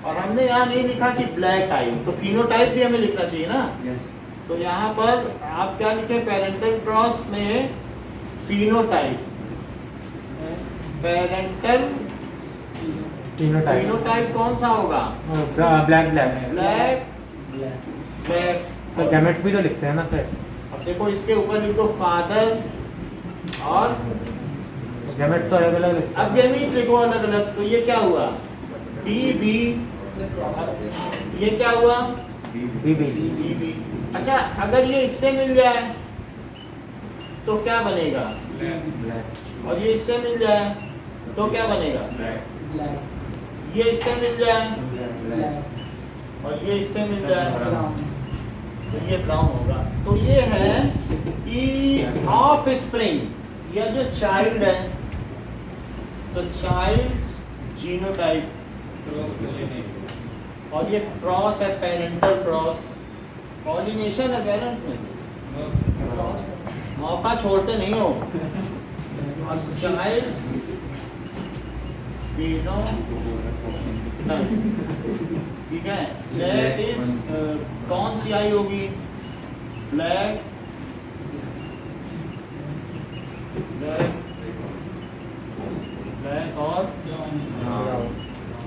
और हमने यहाँ नहीं लिखा कि ब्लैक आई, तो फिनोटाइप भी हमें लिखना चाहिए ना। यस। तो यहाँ पर आप क्या लिखे? पेरेंटल क्रॉस में फिनोटाइप, पेरेंटल फिनोटाइप कौन सा होगा? Black black black black. तो गैमेट्स भी तो लिखते हैं ना सर। अब देखो इसके ऊपर लिख दो फादर, और गैमेट्स तो अलग अलग लिखते अब गेमीट लिखो अलग अलग। तो ये क्या हुआ? बी बी, ये क्या हुआ? हैं। B B B B. अच्छा, अगर ये इससे मिल जाए तो क्या बनेगा? ब्लैक। और ये इससे मिल जाए तो क्या बनेगा? ये इससे मिल जाए और ये इससे मिल जाए तो ये ब्राउन होगा। तो ये है कि ऑफ स्प्रिंग या जो चाइल्ड है, तो चाइल्ड्स जीनोटाइप, और ये क्रॉस है पेरेंटल क्रॉस, पॉलिनेशन है पेरेंट में, मौका छोड़ते नहीं हो। और चाइल्ड्स ठीक है, दैट इज कौन सी आई होगी? ब्लैक, ब्लैक, ब्लैक और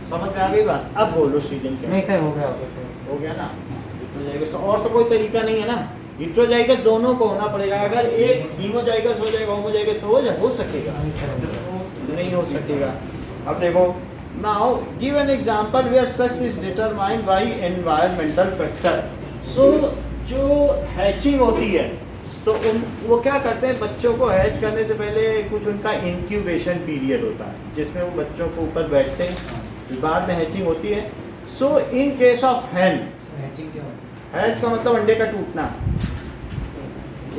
समझ में आ गई बात? अब बोलो सीजन क्या? नहीं सर हो गया हो गया ना? हिट्रोजाइगस, तो और तो कोई तरीका नहीं है ना। हिट्रोजाइगस दोनों को होना पड़ेगा। अगर एक हीमोजाइगस हो जाएगा, होमोजाइगस तो हो सकेगा? नहीं हो सकेगा। अब देखो, now give an example where sex is determined by environmental factor. So जो हैचिंग होती है तो वो क्या करते हैं? बच्चों को हैच करने से पहले कुछ उनका इंक्यूबेशन पीरियड होता है जिसमें वो बच्चों को ऊपर बैठते हैं, बाद में हैचिंग होती है। So in case of hen, hatching क्या होता है? हैच का मतलब अंडे का टूटना,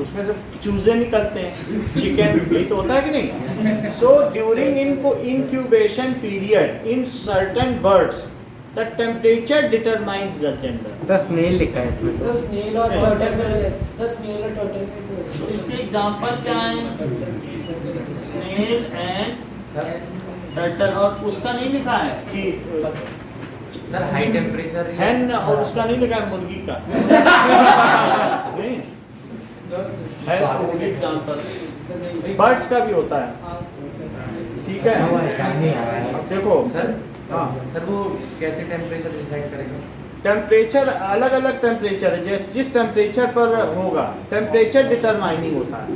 उसमें से चूजे निकलते हैं, चिकन, यही तो होता है कि नहीं? So during incubation period in certain birds the temperature determines the gender। तो स्नेल लिखा है इसमें। सर स्नेल और टर्टल, सर स्नेल और टर्टल में तो इसके एग्जांपल क्या है? स्नेल एंड टर्टल, और उसका नहीं लिखा है कि सर हाई टेम्परेचर हैन, और उसका नहीं लिखा है मुर्गी का। नहीं है तो एग्जांपल। बर्ड्स का भी होता है, ठीक है? अब देखो सर, हाँ, सर वो कैसे टेम्परेचर डिसाइड करेगा? टेम्परेचर अलग अलग टेम्परेचर है, जिस टेम्परेचर पर होगा टेम्परेचर डिटरमाइनिंग होता है।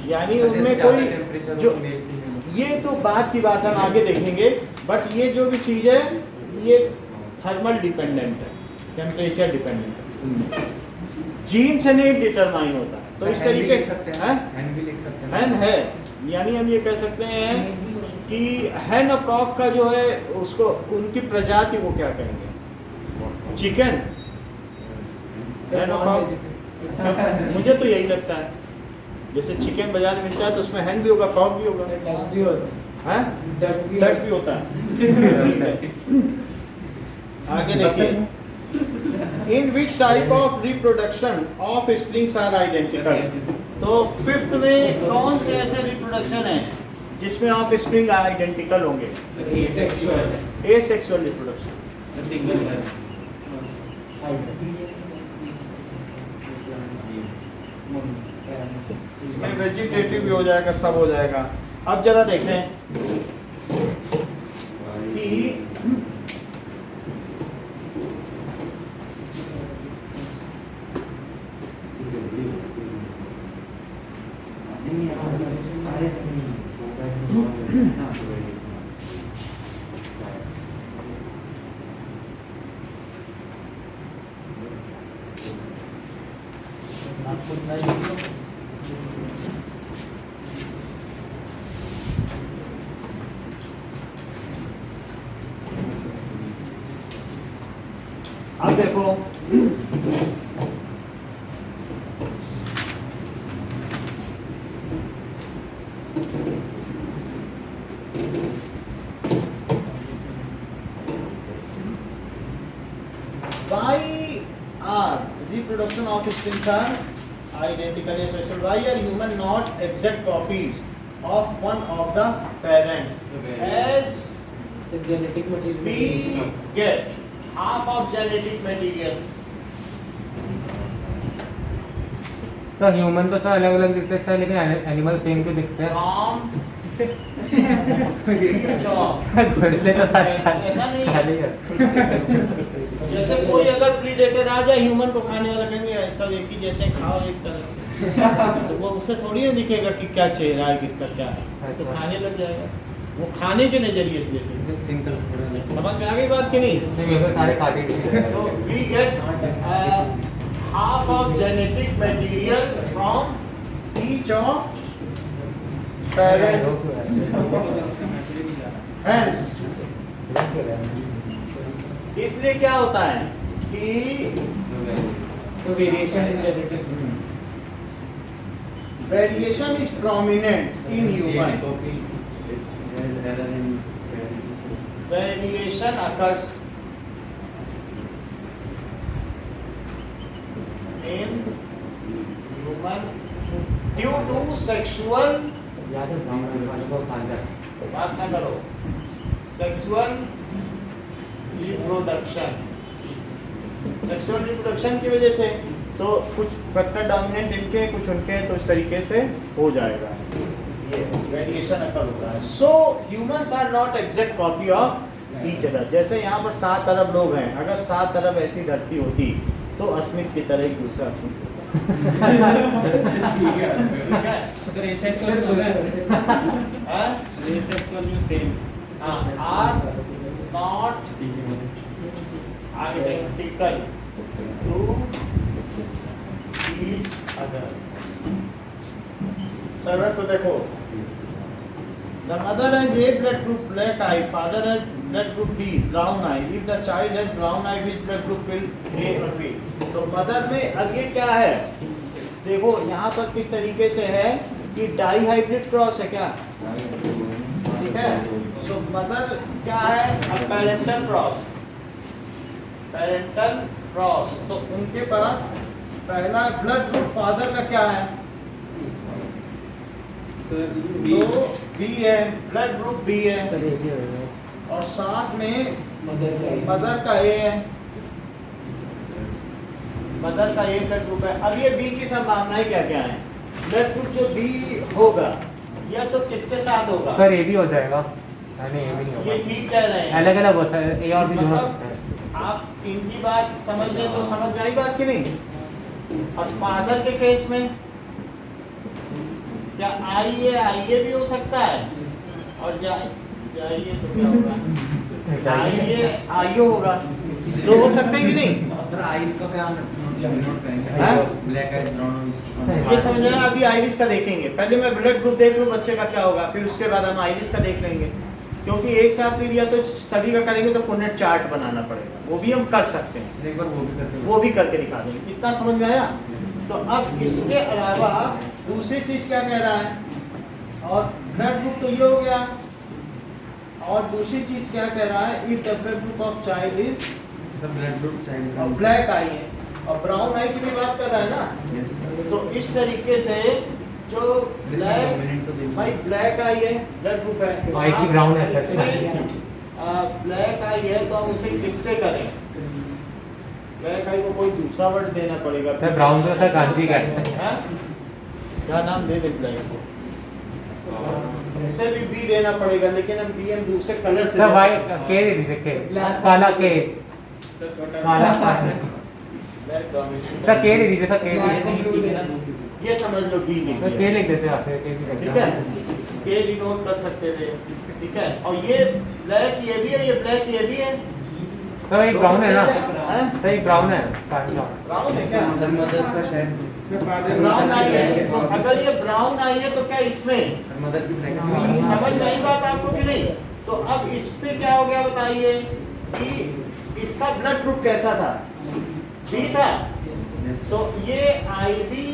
यानी उनमें कोई जो, ये तो बात की बात हम आगे देखेंगे, बट ये जो भी चीज़ है ये थर्मल डिपेंडेंट है, टेम्परेचर डिपेंडेंट है, जीन से नहीं डिटरमाइन होता है। तो इस तरीके से हैन भी लिख सकते हैं। हैन है, यानी हम ये कह सकते हैं कि हैन और कॉक का जो है उसको, उनकी प्रजाति को क्या कहेंगे? चिकन, हैन और कॉक। मुझे तो यही लगता है, जैसे चिकन बाजार में मिलता है तो उसमें हैन भी होगा, कॉक भी होगा, डक भी होता हैं? है, डक भी होता है। ठीक है, आगे देखिए। In which type of reproduction of springs are identical? तो फिफ्थ में कौन से ऐसे रिप्रोडक्शन है जिसमें ऑफ स्प्रिंग आइडेंटिकल होंगे? Asexual reproduction. इसमें वेजिटेटिव भी हो जाएगा, सब हो जाएगा। अब जरा देखें कि अब देखो why are reproduction of strings are identically sexual? Why are human not exact copies of one of the parents? As So genetic material. we get half of genetic material sir human तो sir अलग अलग दिखते हैं sir, लेकिन animal same क्यों दिखते हैं? from each of घोड़े से तो सारे ऐसा नहीं है। खाली है। जैसे कोई अगर प्रीडेटर आ जाए ह्यूमन को खाने वाला, कहेंगे ऐसा एक ही जैसे खाओ एक तरह से, तो वो उससे थोड़ी ना दिखेगा कि क्या चेहरा है किसका क्या है, तो खाने लग जाएगा। वो खाने के नजरिए से देखेगा। Just think of थोड़ा समझ में आ गई बात कि नहीं? नहीं वैसे सारे खाली दिखते हैं। So we get half of genetic material from each of parents. Hence, इसलिए क्या होता है कि So variation in genetic. variation is prominent in human. Variation occurs in human due to sexual, याद है ब्राह्मण वाले को खांजा। बात ना करो, sexual reproduction, sexual reproduction की वजह से तो कुछ फैक्टर डोमिनेंट इनके कुछ उनके, तो इस तरीके से हो जाएगा, ये वेरिएशन अकर होता है। So humans are not exact copy of each other. जैसे यहाँ पर 7 अरब लोग हैं, अगर 7 अरब ऐसी धरती होती तो अस्मित की तरह एक दूसरा Asmit are not identical to each other. 7 तो देखो, the mother has A blood group black eye, father has blood group B brown eye. If the child has brown eye, which blood group will A or B? तो mother में अब ये क्या है, देखो यहाँ पर किस तरीके से है कि डाई हाइब्रिड क्रॉस है क्या, ठीक है। सो मदर क्या है, पेरेंटल क्रॉस, पेरेंटल क्रॉस, तो उनके पास पहला ब्लड ग्रुप फादर का क्या है, तो बी है, ब्लड ग्रुप बी है, और साथ में मदर का ए है, मदर का ए ब्लड ग्रुप है। अब ये बी की संभावनाएं क्या क्या है, ब्लड ग्रुप जो बी होगा या तो किसके साथ होगा, सर ए भी हो जाएगा। नहीं ए भी नहीं होगा, ये ठीक कह रहे हैं, अलग अलग होता है, ए और भी दोनों मतलब होता है। आप इनकी बात समझ लें तो समझ में आई बात कि नहीं। और फादर के केस में क्या आइए भी हो सकता है, और जाइए तो क्या होगा, आइए होगा, तो हो सकते हैं कि नहीं। सर आइस का क्या नोट करेंगे, हाँ? ब्लैक आइज ब्राउन ये समझ में आया। अभी आइरिस का देखेंगे, पहले मैं ब्लड ग्रुप देख लूँ बच्चे का क्या होगा, फिर उसके बाद हम आइरिस का देख लेंगे, क्योंकि एक साथ भी दिया तो सभी का करेंगे तो पुनेट चार्ट बनाना पड़ेगा, वो भी हम कर सकते हैं, एक बार वो भी करके दिखा देंगे। कितना समझ में आया। तो अब इसके अलावा दूसरी चीज क्या कह रहा है, और ब्लड ग्रुप तो ये हो गया, और दूसरी चीज क्या कह रहा है, if the blood group of child is, sir blood group child और ब्लैक आई है और ब्राउन आई की भी बात कर रहा है ना, तो इस तरीके से जो ब्लैक, भाई ब्लैक आई है ब्लड ग्रुप है, व्हाइट की brown है, इसमें ब्लैक आई है तो हम उसे किससे करें, ब्लैक आई को कोई दूसरा वर्ड देना पड़ेगा। सर ब्राउन तो सर गांधी कहते हैं। हाँ? क्या नाम दे दे ब्लैक को, उसे भी बी देना पड़ेगा, लेकिन हम बी हम दूसरे कलर से सर व्हाइट के दे दीजिए, के काला के, काला ब्लैक डोमिनेंट, सर के दे दीजिए, सर के दे दीजिए, ये समझ लो बी लिख सर के लिख देते हैं आप, के भी लिख ठीक देते है, हैं। के डिनोट कर सकते थे, ठीक है। और ये ब्लैक ये भी है, ये ब्लैक ये भी है, सर एक ब्राउन है ना, हैं? सर एक ब्राउन है, काला। ब्राउन है क्या, मदर का शायद ब्राउन आई है, तो अगर ये ब्राउन आई है तो क्या इसमें मदर की ब्लैक समझ नहीं बात आपको कि नहीं। तो अब इस पे क्या हो गया बताइए कि इसका ब्लड ग्रुप कैसा था? बी था। तो ये आईबी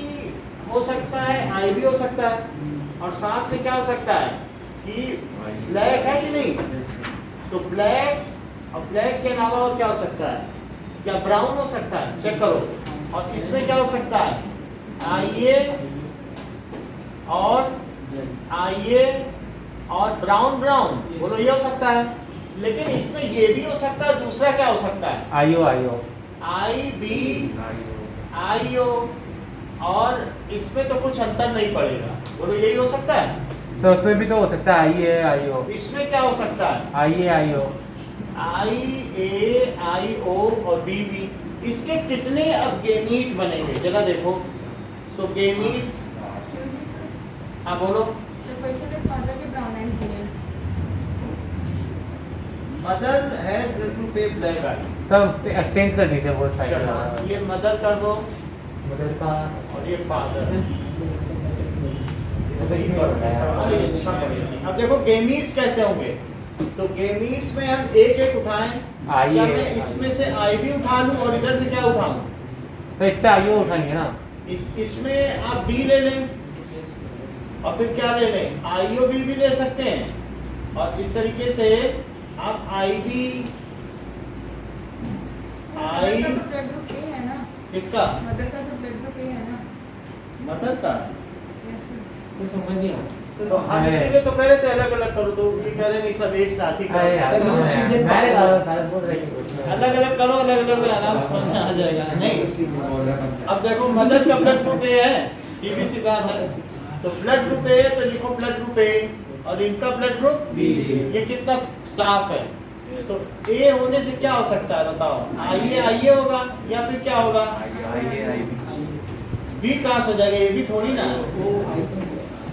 हो सकता है, आईबी हो सकता है, और साथ में क्या हो सकता है कि ब्लैक है कि नहीं? तो ब्लैक, और ब्लैक के अलावा और क्या हो सकता है? क्या ब्राउन हो सकता है? चेक करो। और इसमें क्या हो सकता है? आईए और ब्राउन ब्राउन, बोलो ये हो सकता है। लेकिन इसमें ये भी हो सकता है, दूसरा क्या हो सकता है? आईओ आई बी आईओ, और इसमें तो कुछ अंतर नहीं पड़ेगा, बोलो यही हो सकता है। तो उसमें भी तो हो सकता है आईए आईओ। इसमें क्या हो सकता है? आईए आईओ, आई ए आई ओ और बी बी। इसके कितने अब गेमीट बनेंगे जरा देखो। सो गेमीट्स, हाँ बोलो। Mother has blood group A black eye. सब एक्सचेंज कर दीजिए वो साइड। ये मदर कर दो मदर का और ये फादर। सही पढ़ रहे हैं। अरे अच्छा पढ़िए। अब देखो गेमीट्स कैसे होंगे। तो गेमीट्स में हम एक एक उठाएं। आइए। क्या मैं इसमें से आई भी उठा लूं और इधर से क्या उठाऊं? तो इससे आईओ उठाएंगे ना। इसमें आप बी ले लें और फिर क्या ले लें? आईओ भी ले सकते हैं। और इस तरीके से आप आई बी आई किसका? मदर का तो ब्लड ग्रुप ए है ना। मदर का। Yes sir. से समझ गया। तो हम इसीलिए तो कह रहे थे अलग अलग करो, तो ये कह रहे नहीं सब एक साथ ही अरे करो। यार, सर, तो उस मैं- चीज़ें मैंने बात- कहा था, बोल रहे हैं। अलग अलग करो, अलग अलग में आराम से समझ आ जाएगा। नहीं, अब देखो मदर का ब्लड ग्रुप ए है, सीधी सी बात है। तो ब्लड ग्रुप ए है तो लिखो ब्लड ग्रुप ए, और इनका ब्लड ग्रुप बी। ये कितना साफ है। तो ए होने से क्या हो सकता है बताओ? आइए आइए होगा या फिर क्या होगा? आईए बी कहाँ से हो जाएगा? ये भी थोड़ी ना।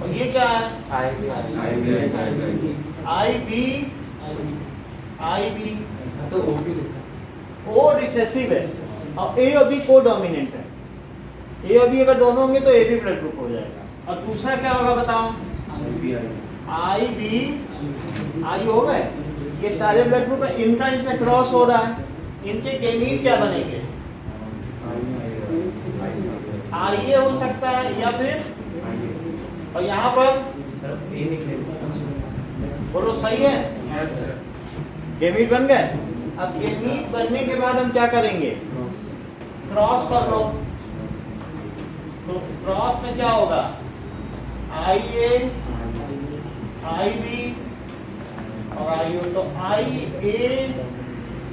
और ये क्या है? आई बी आई बी। तो ओ भी लिखा। ओ रिसेसिव है और ए और बी को डोमिनेंट है। ए और बी अगर दोनों होंगे तो ए भी ब्लड ग्रुप हो जाएगा। और दूसरा क्या होगा बताओ? आई बी आई हो गए। ये सारे ब्लड ग्रुप है, इनका इनसे क्रॉस हो रहा है। इनके गेमीट क्या बनेंगे? आईए हो सकता है या फिर, और यहाँ पर बोलो सही है, गेमीट बन गए। अब गेमीट बनने के बाद हम क्या करेंगे? क्रॉस कर लो। तो क्रॉस में क्या होगा? आई ए आई बी और आई ओ। तो आई ए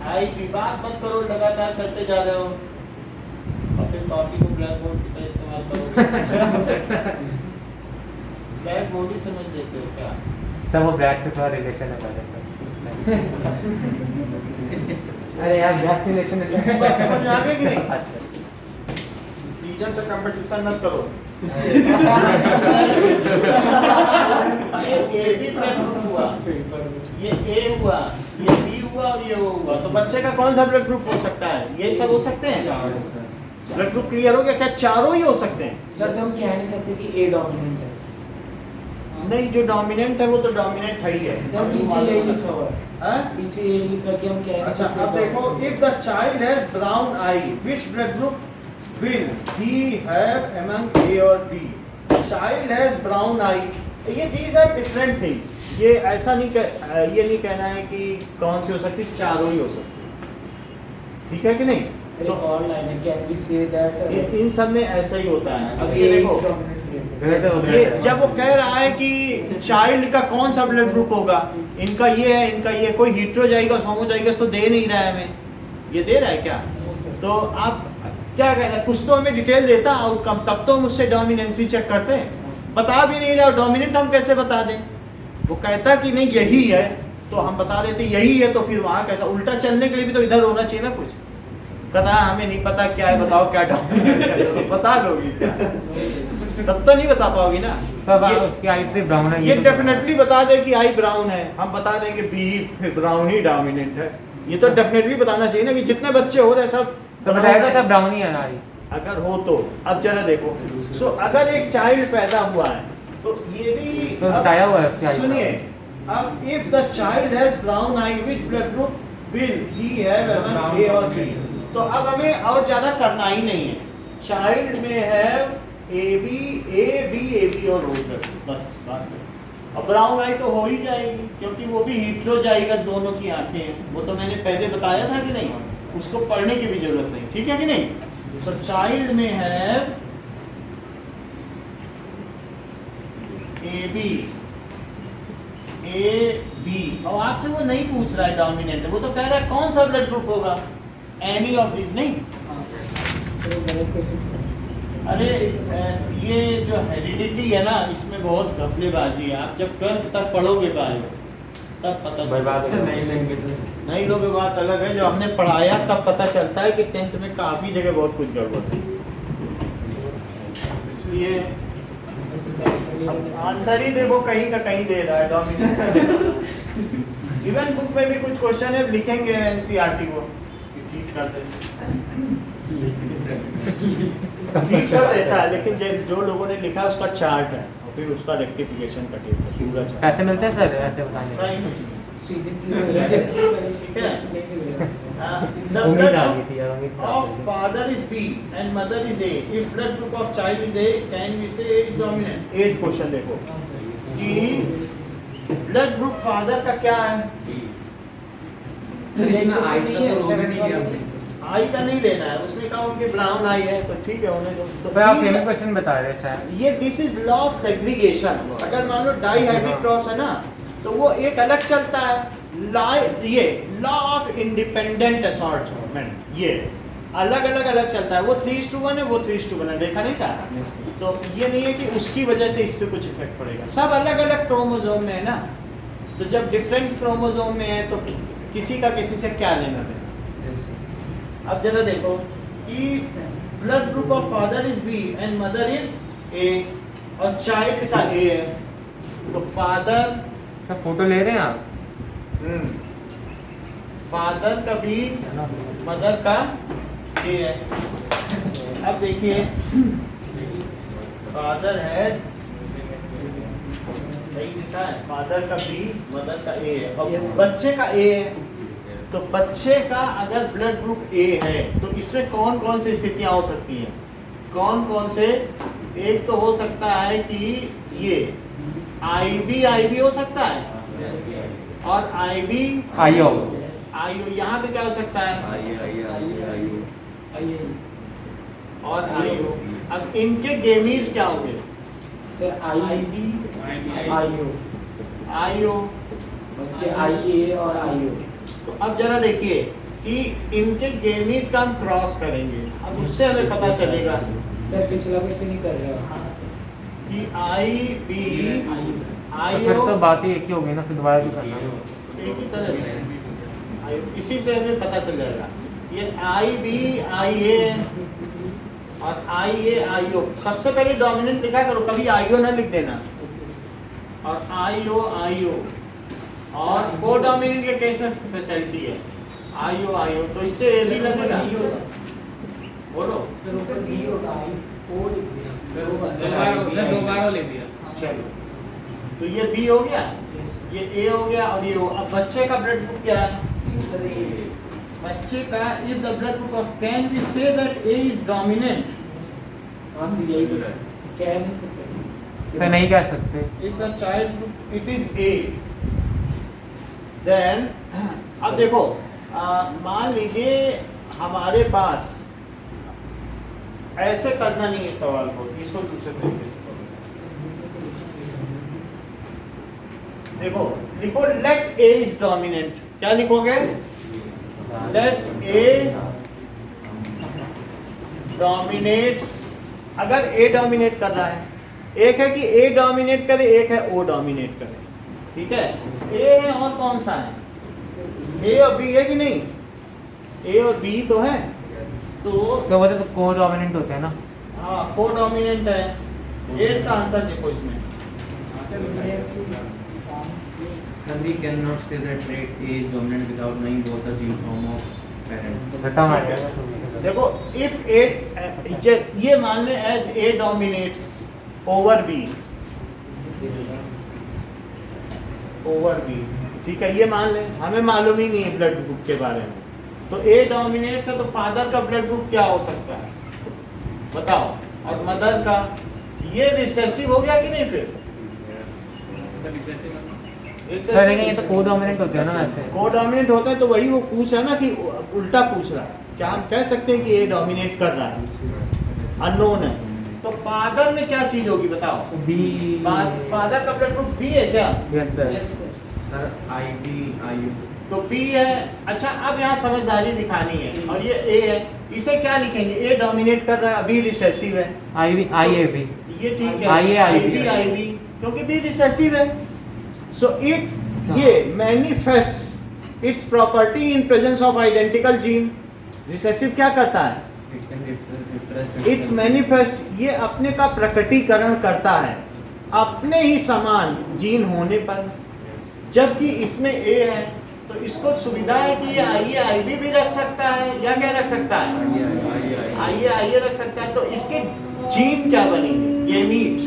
आई बी। बात मत करो, लगातार करते जा रहे हो और फिर कॉपी को ब्लैक बोर्ड की तरह इस्तेमाल करो। ब्लैक बोर्ड ही समझ लेते हो क्या? सब वो ब्लैक से थोड़ा रिलेशन है पहले से। अरे यार ब्लैक रिलेशन है। बस समझ आ गई कि नहीं? अच्छा। सीजन से कंपटीशन मत करो। ये ए भी ब्लड ग्रुप हुआ, ये ए हुआ, ये बी हुआ और ये ओ हुआ। तो बच्चे का कौन सा ब्लड ग्रुप हो सकता है? ये सब हो सकते हैं। ब्लड ग्रुप क्लियर हो गया? क्या चारों ही हो सकते हैं? सर तो हम कह नहीं सकते कि ए डोमिनेंट है। नहीं, जो डोमिनेंट है वो तो डोमिनेंट है ही है। सर पीछे यही लिखा हुआ है। हाँ? पीछे यही लिखा कि हम कह नहीं अच्छा, सकते अब देखो, if the child has brown I, which blood group will he have among A or B? Child has brown eye. ये these are different things. ये ऐसा नहीं ये नहीं कहना है कि कौन सी हो सकती, चारों ही हो सकती। ठीक है कि नहीं? एक और लाइन है, कैन वी से दैट इन सब में ऐसा ही होता है। अब ये देखो, ये जब वो कह रहा है कि चाइल्ड का कौन सा ब्लड ग्रुप होगा, इनका ये है, इनका ये, कोई हिट्रोजाइगस होमोजाइगस तो दे नहीं रहा है हमें। ये दे रहा है क्या? तो आप क्या कहना है? कुछ तो हमें डिटेल देता आउटकम, तब तो हम उससे डोमिनेंसी चेक करते हैं। बता भी नहीं रहा, डोमिनेंट हम कैसे बता दें? वो कहता कि नहीं यही है तो हम बता देते यही है, तो फिर वहाँ कैसा? उल्टा चलने के लिए भी तो इधर होना चाहिए ना कुछ। कहता हमें नहीं पता क्या है, बताओ क्या डोमिनेंट है, तो बता दोगी क्या? तब तो नहीं बता पाओगी ना। सब उसकी आई से ब्राउन है। ये डेफिनेटली बता दे कि आई ब्राउन है, हम बता देंगे बी फिर ब्राउन ही डोमिनेंट है। ये तो डेफिनेटली बताना चाहिए ना कि जितने बच्चे हो रहे सब तो बताएगा सब ब्राउन ही है ना आई। अगर हो तो। अब जरा देखो, सो अगर एक चाइल्ड पैदा हुआ है तो ये भी तो बताया हुआ है उसके आई। सुनिए, अब if the child has brown I, which blood group will he have A और B। तो अब हमें और ज्यादा करना ही नहीं है, चाइल्ड में है A B और रोटर, बस बात है। अब ब्राउन आई तो हो ही जाएगी क्योंकि वो भी हेटेरोजाइगस दोनों की आंखें हैं, वो तो मैंने पहले बताया था कि नहीं, उसको पढ़ने की भी जरूरत नहीं, ठीक है कि नहीं। तो चाइल्ड में है ए बी और आपसे वो नहीं पूछ रहा है डोमिनेंट, वो तो कह रहा है कौन सा ब्लड ग्रुप होगा, एनी ऑफ दिस नहीं। अरे ये जो हेरिडिटी है ना, इसमें बहुत घपलेबाजी है। आप जब 12th तक पढ़ोगे बायो तब पता बर्बाद चलता है। नहीं लेंगे तो नहीं लोगे बात अलग है, जो हमने पढ़ाया तब पता चलता है कि 10th में काफी जगह बहुत कुछ गड़बड़ है। इसलिए आंसर ही देखो कहीं का कहीं दे रहा है डोमिनेंस। इवन बुक में भी कुछ क्वेश्चन है, लिखेंगे एनसीईआरटी को कि ठीक कर दे, ठीक कर देता है, लेकिन जो लोगों ने लिखा है उसका चार्ट है और फिर उसका रेक्टिफिकेशन का पूरा चार्ट। पैसे मिलते हैं सर ऐसे बताने नहीं कुछ नहीं। ठीक है। उम्मीद आ गई थी यार, उम्मीद था। of father is B and mother is A. If blood group of child is A, can we say A is dominant? 8th question देखो कि blood group father का क्या है? सर इसमें आइस का तो रोग नहीं दिया हमने। आई का नहीं लेना है, उसने कहा उनके ब्राउन आई है तो ठीक है उन्हें तो पर आप सेम क्वेश्चन बता रहे हैं सर। ये this is law of segregation. अगर मान लो डाई हाइब्रिड क्रॉस है ना तो वो एक अलग चलता है, ये लॉ ऑफ इंडिपेंडेंट असॉर्टमेंट, ये अलग अलग चलता है। वो 3:1 है, वो 3:1 है, देखा नहीं था। तो ये नहीं है कि उसकी वजह से इस पे कुछ इफेक्ट पड़ेगा, सब अलग अलग क्रोमोसोम में है ना। तो जब डिफरेंट क्रोमोसोम में है तो किसी का किसी से क्या लेना देना। अब जरा देखो कि blood group of father is B and mother is A और चाइल्ड का ए है, तो फादर क्या फोटो ले रहे हैं आप? फादर का बी मदर का ए है। अब देखिए फादर है, सही लिखा है, फादर का बी मदर का ए है और बच्चे का ए है। तो बच्चे का अगर ब्लड ग्रुप ए है तो इसमें कौन कौन सी स्थितियां हो सकती हैं, कौन कौन से? एक तो हो सकता है कि ये आईबी हो सकता है और आईबी आईओ यहाँ पे क्या हो सकता है और आईओ। अब इनके गेमीट क्या होंगे सर आईओ बस ये IA और IO। तो अब जरा देखिए कि इनके गेमीट का हम क्रॉस करेंगे, अब उससे हमें पता चलेगा सर पिछला क्वेश्चन ही कर रहे हो कि आईबी फिर तो बात ही एक ही होगी ना, फिर दोबारा भी करना। एक ही तरह से इसी से हमें पता चल जाएगा। ये आईबी आईए और आईए आईओ, सबसे पहले डोमिनेंट लिखा करो, कभी आईओ ना लिख देना, और आईओ आईओ और को डोमिनेंट के केस में फैसिलिटी है आईओ आईओ, तो इससे ए भी लगेगा। बोलो दो बार ले दिया। चलो तो ये बी हो गया, ये ए हो गया और ये हो। अब बच्चे का ब्लड ग्रुप क्या है? बच्चे का if the blood group of can we say that A is dominant? हाँ सर यही कह नहीं सकते, तो नहीं कह सकते। If the child group it is A, then अब देखो मान लीजिए हमारे पास ऐसे करना नहीं है सवाल को, इसको दूसरे तरीके से करो। देखो लिखो लेट ए इज डोमिनेंट, क्या लिखोगे? लेट ए डोमिनेट्स। अगर ए डोमिनेट कर रहा है, एक है कि ए डोमिनेट करे, एक है ओ डोमिनेट करे, ठीक है। ए है और कौन सा है? ए और बी है कि नहीं? ए और बी तो है, तो वो तो को डोमिनेंट होते हैं ना। हाँ को डोमिनेंट है। ए का आंसर देखो इसमें, Sir, we cannot say that trait A is dominant without knowing both the gene form of parents. घटा मारेगा। देखो इफ ए ये मान ले as A dominates over B ठीक है, ये मान लें हमें मालूम ही नहीं है ब्लड ग्रुप के बारे में, तो ए डोमिनेट्स है तो फादर का ब्लड ग्रुप क्या हो सकता है बताओ, और मदर का, ये रिसेसिव हो गया कि नहीं फिर? सर लेकिन ये तो को डोमिनेंट होते हैं ना वैसे। को डोमिनेट होता है तो वही वो पूछ रहा है ना कि उल्टा पूछ रहा है, क्या हम कह सकते हैं कि ए डोमिनेट कर रहा है, अननोन है, तो फादर में क्या चीज होगी बताओ? बी। फादर का ब्लड ग्रुप बी है क्या? Yes sir. Yes, sir. Sir IB तो बी है। अच्छा अब यहाँ समझदारी दिखानी है, और ये ए है, इसे क्या लिखेंगे? ए डोमिनेट कर रहा है, बी रिसेसिव है, आई ए बी। ये ठीक है, आई बी क्योंकि बी रिसेसिव है, सो इट ये manifests it's property in presence of identical gene. Recessive क्या करता है? इट मैनिफेस्ट, ये अपने का प्रकटीकरण करता है अपने ही समान जीन होने पर, जबकि इसमें ए है तो इसको सुविधा है कि ये आईए भी रख सकता है, या क्या रख सकता है? आईए रख सकता है, तो इसके जीन क्या बनेंगे? गेमीट,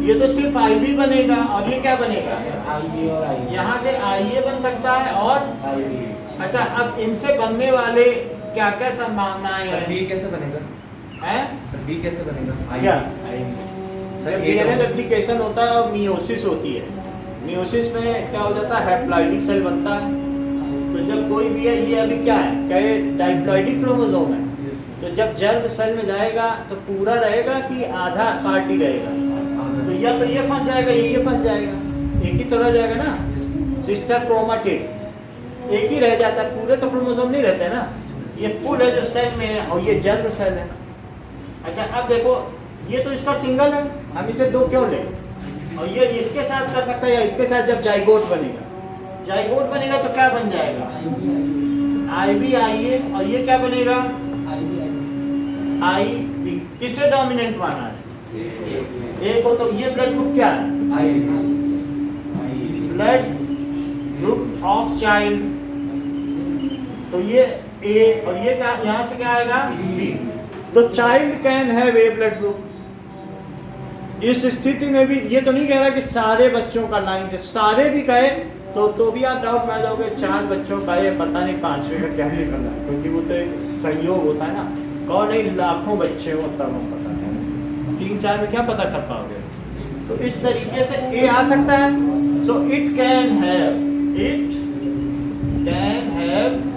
ये तो सिर्फ आईबी बनेगा, और ये क्या बनेगा? आईए और आईए। यहाँ से आईए बन सकता है और आईए। अच्छा अब इनसे बनने वाले क्या क्या संभावनाएं सर B हैं? कैसे बनेगा? हैं? सर B कैसे बनेगा? क्या? सर डीएनए रेप्लिकेशन होता है और मियोसिस होती है, मियोसिस में क्या हो जाता है? हैप्लॉइडिक सेल बनता है, तो जब कोई भी है, ये अभी क्या है? क्या ये डाइप्लॉइडिक क्रोमोसोम है, तो जब जर्म सेल में जाएगा तो पूरा रहेगा कि आधा पार्ट ही रहेगा? तो या तो ये फंस जाएगा, ये फंस जाएगा, एक ही तो रह जाएगा ना, सिस्टर क्रोमाटिड एक ही रह जाता है, पूरे तो क्रोमोसोम नहीं रहते ना, ये फुल है जो सेल में है, और ये जर्म सेल है। अच्छा अब देखो, ये तो इसका सिंगल है, हम इसे दो क्यों लें? और ये इसके साथ कर सकता है, या इसके साथ जब जाइगोट बनेगा तो क्या बन जाएगा? आईबी आईए, और ये क्या बनेगा? आई बी। किसे डोमिनेंट माना है? ए को, तो ये ब्लड ग्रुप क्या है? ब्लड ग्रुप ऑफ चाइल्ड, तो ये ए, और ये क्या, यहाँ से क्या आएगा? बी। तो child can have A blood group. इस स्थिति में भी ये तो नहीं कह रहा कि सारे बच्चों का लाइन से, सारे भी कहे तो भी आप डाउट में आ जाओगे, 4 बच्चों का है, पता नहीं 5वें का क्या निकलना है, क्योंकि वो तो एक संयोग होता है ना, कौन नहीं लाखों बच्चे हो तब हम पता करें, 3-4 में क्या पता कर पाओगे? तो इस तरीके से ए आ सकता है, सो इट कैन हैव,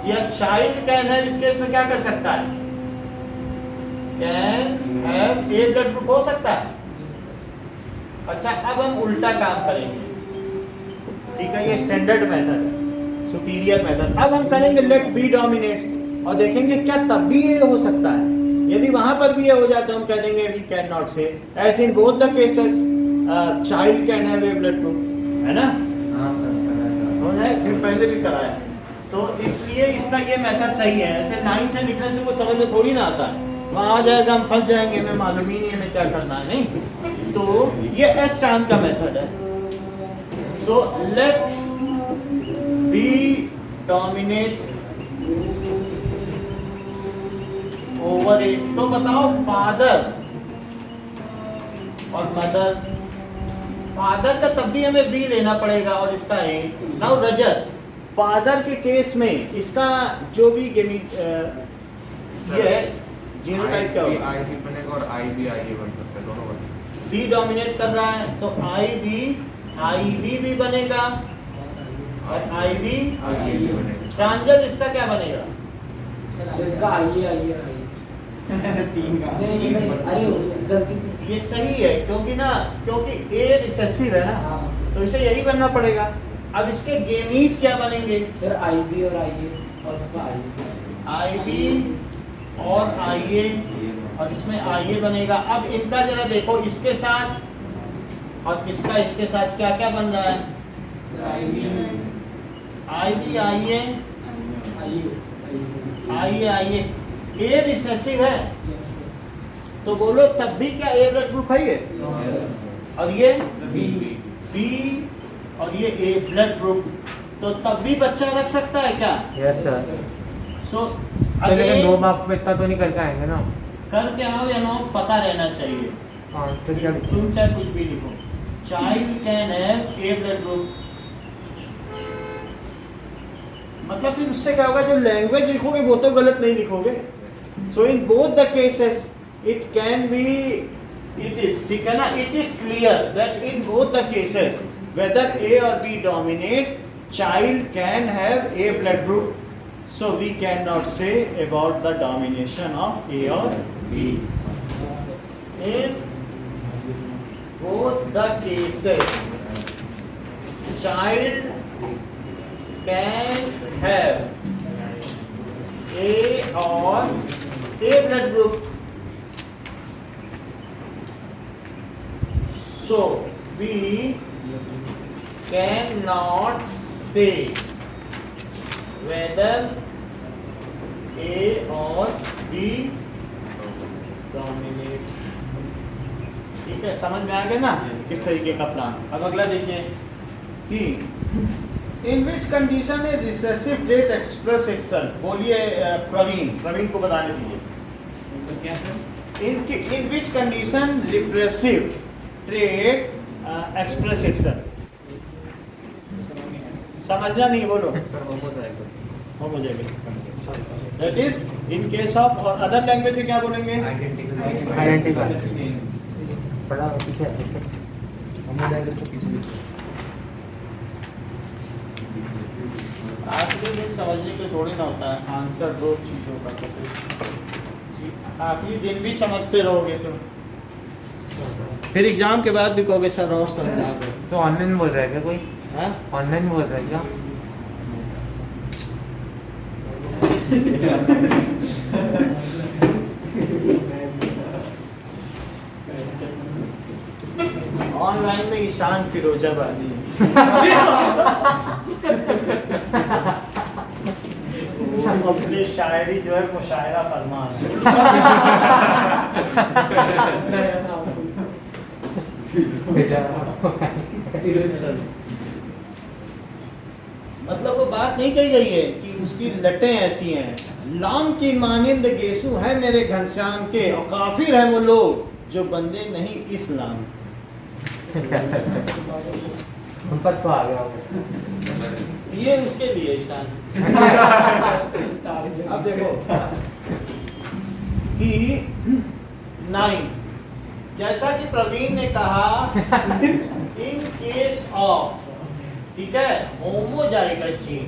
या चाइल्ड कैन हैव, इस केस में क्या कर सकता है? Can have A blood group हो सकता है। अच्छा अब हम उल्टा काम करेंगे, ठीक है, ये स्टैंडर्ड मेथड है, सुपीरियर मेथड। अब हम करेंगे लेट बी डोमिनेट्स, और देखेंगे क्या तब भी ये हो सकता है। यदि वहां पर भी ये हो जाए तो हम कह देंगे we can not say, as in both the cases child can have A blood group, है ना? हाँ सर हो जाए, फिर पहले भी कराया, तो इसलिए इसका ये मेथड सही है। ऐसे लाइन से लिखने से वो समझ में थोड़ी ना आता है, वहाँ आ जाएगा हम फंस जाएंगे, हमें मालूम ही नहीं हमें क्या करना है, नहीं। तो ये एस चांद का मेथड है। So let B dominates over A, तो बताओ फादर और मदर, फादर का तब भी हमें बी लेना पड़ेगा और इसका ए। नाउ रजत, फादर के केस में इसका जो भी ये है जीनोटाइप क्या होगा? IB बनेगा और IB IE बन सकता है, दोनों बन सकते बी डोमिनेट कर रहा है तो IB भी बनेगा और IB हैं। IE भी बनेगा। ट्रांजल इसका क्या बनेगा? इसका आईए आईए आईए। नहीं, अरे गलती से। ये सही है क्योंकि ए रिसेसिव है ना, हाँ तो इसे यही बनना पड़ेगा। अब इसके गेमीट क्या बनेंगे? सर आईबी और आईए, और इसका आईए। IB और IA, और इसमें IA बनेगा। अब इनका जरा देखो, इसके साथ और इसके साथ क्या क्या बन रहा है? IB IA ए रिसेसिव है, तो बोलो तब भी क्या ए ब्लड ग्रुप है ये? और ये बी और ये ए ब्लड ग्रुप, तो तब भी बच्चा रख सकता है क्या? Yes sir. सो तो लेकिन 2 मार्क्स में इतना तो नहीं करके आएंगे ना? करके आओ या ना पता रहना चाहिए। हाँ तो क्या तुम चाहे कुछ भी लिखो, child can have A blood group, मतलब फिर उससे क्या होगा, जो लैंग्वेज लिखोगे वो तो गलत नहीं लिखोगे. So in both the cases it can be, it is, ठीक है ना, it is clear that in both the cases whether A और B dominates, child can have A blood group. So we can not say about the domination of A और B. In both the cases child can have A or A blood group. So we cannot say whether A or B dominates. ठीक है, समझ में आ गया ना किस तरीके का प्लान. अब अगला देखिए कि in which condition a recessive trait express itself. बोलिए प्रवीण को बताने दीजिए. तो क्या sir? In which condition repressive trait express itself. समझना नहीं, बोलो. Homozygous. That is in case of, और अदर लैंग्वेज में क्या बोलेंगे? आइडेंटिकल. बड़ा पीछे आखिरी दिन समझने के थोड़ी ना होता है आंसर दो चीजों का. आखिरी दिन भी समझते रहोगे तो फिर एग्जाम के बाद भी कहोगे सर और समझा दो. तो ऑनलाइन बोल रहा है क्या कोई? हाँ? ऑनलाइन बोल रहा है क्या? ऑनलाइन में ईशान फिरोजाबादी. वो अपनी शायरी जो है मुशायरा फरमा है. मतलब वो बात नहीं कही गई है कि उसकी लटें ऐसी हैं. लाम की मानिंद गेसू है मेरे घनश्याम के, और काफिर हैं वो लोग जो बंदे नहीं इस्लाम. संपत तो आ गया ये उसके लिए ईशान. अब देखो कि 9, जैसा कि प्रवीण ने कहा इन केस ऑफ, ठीक है, होमोजाइगस जीन,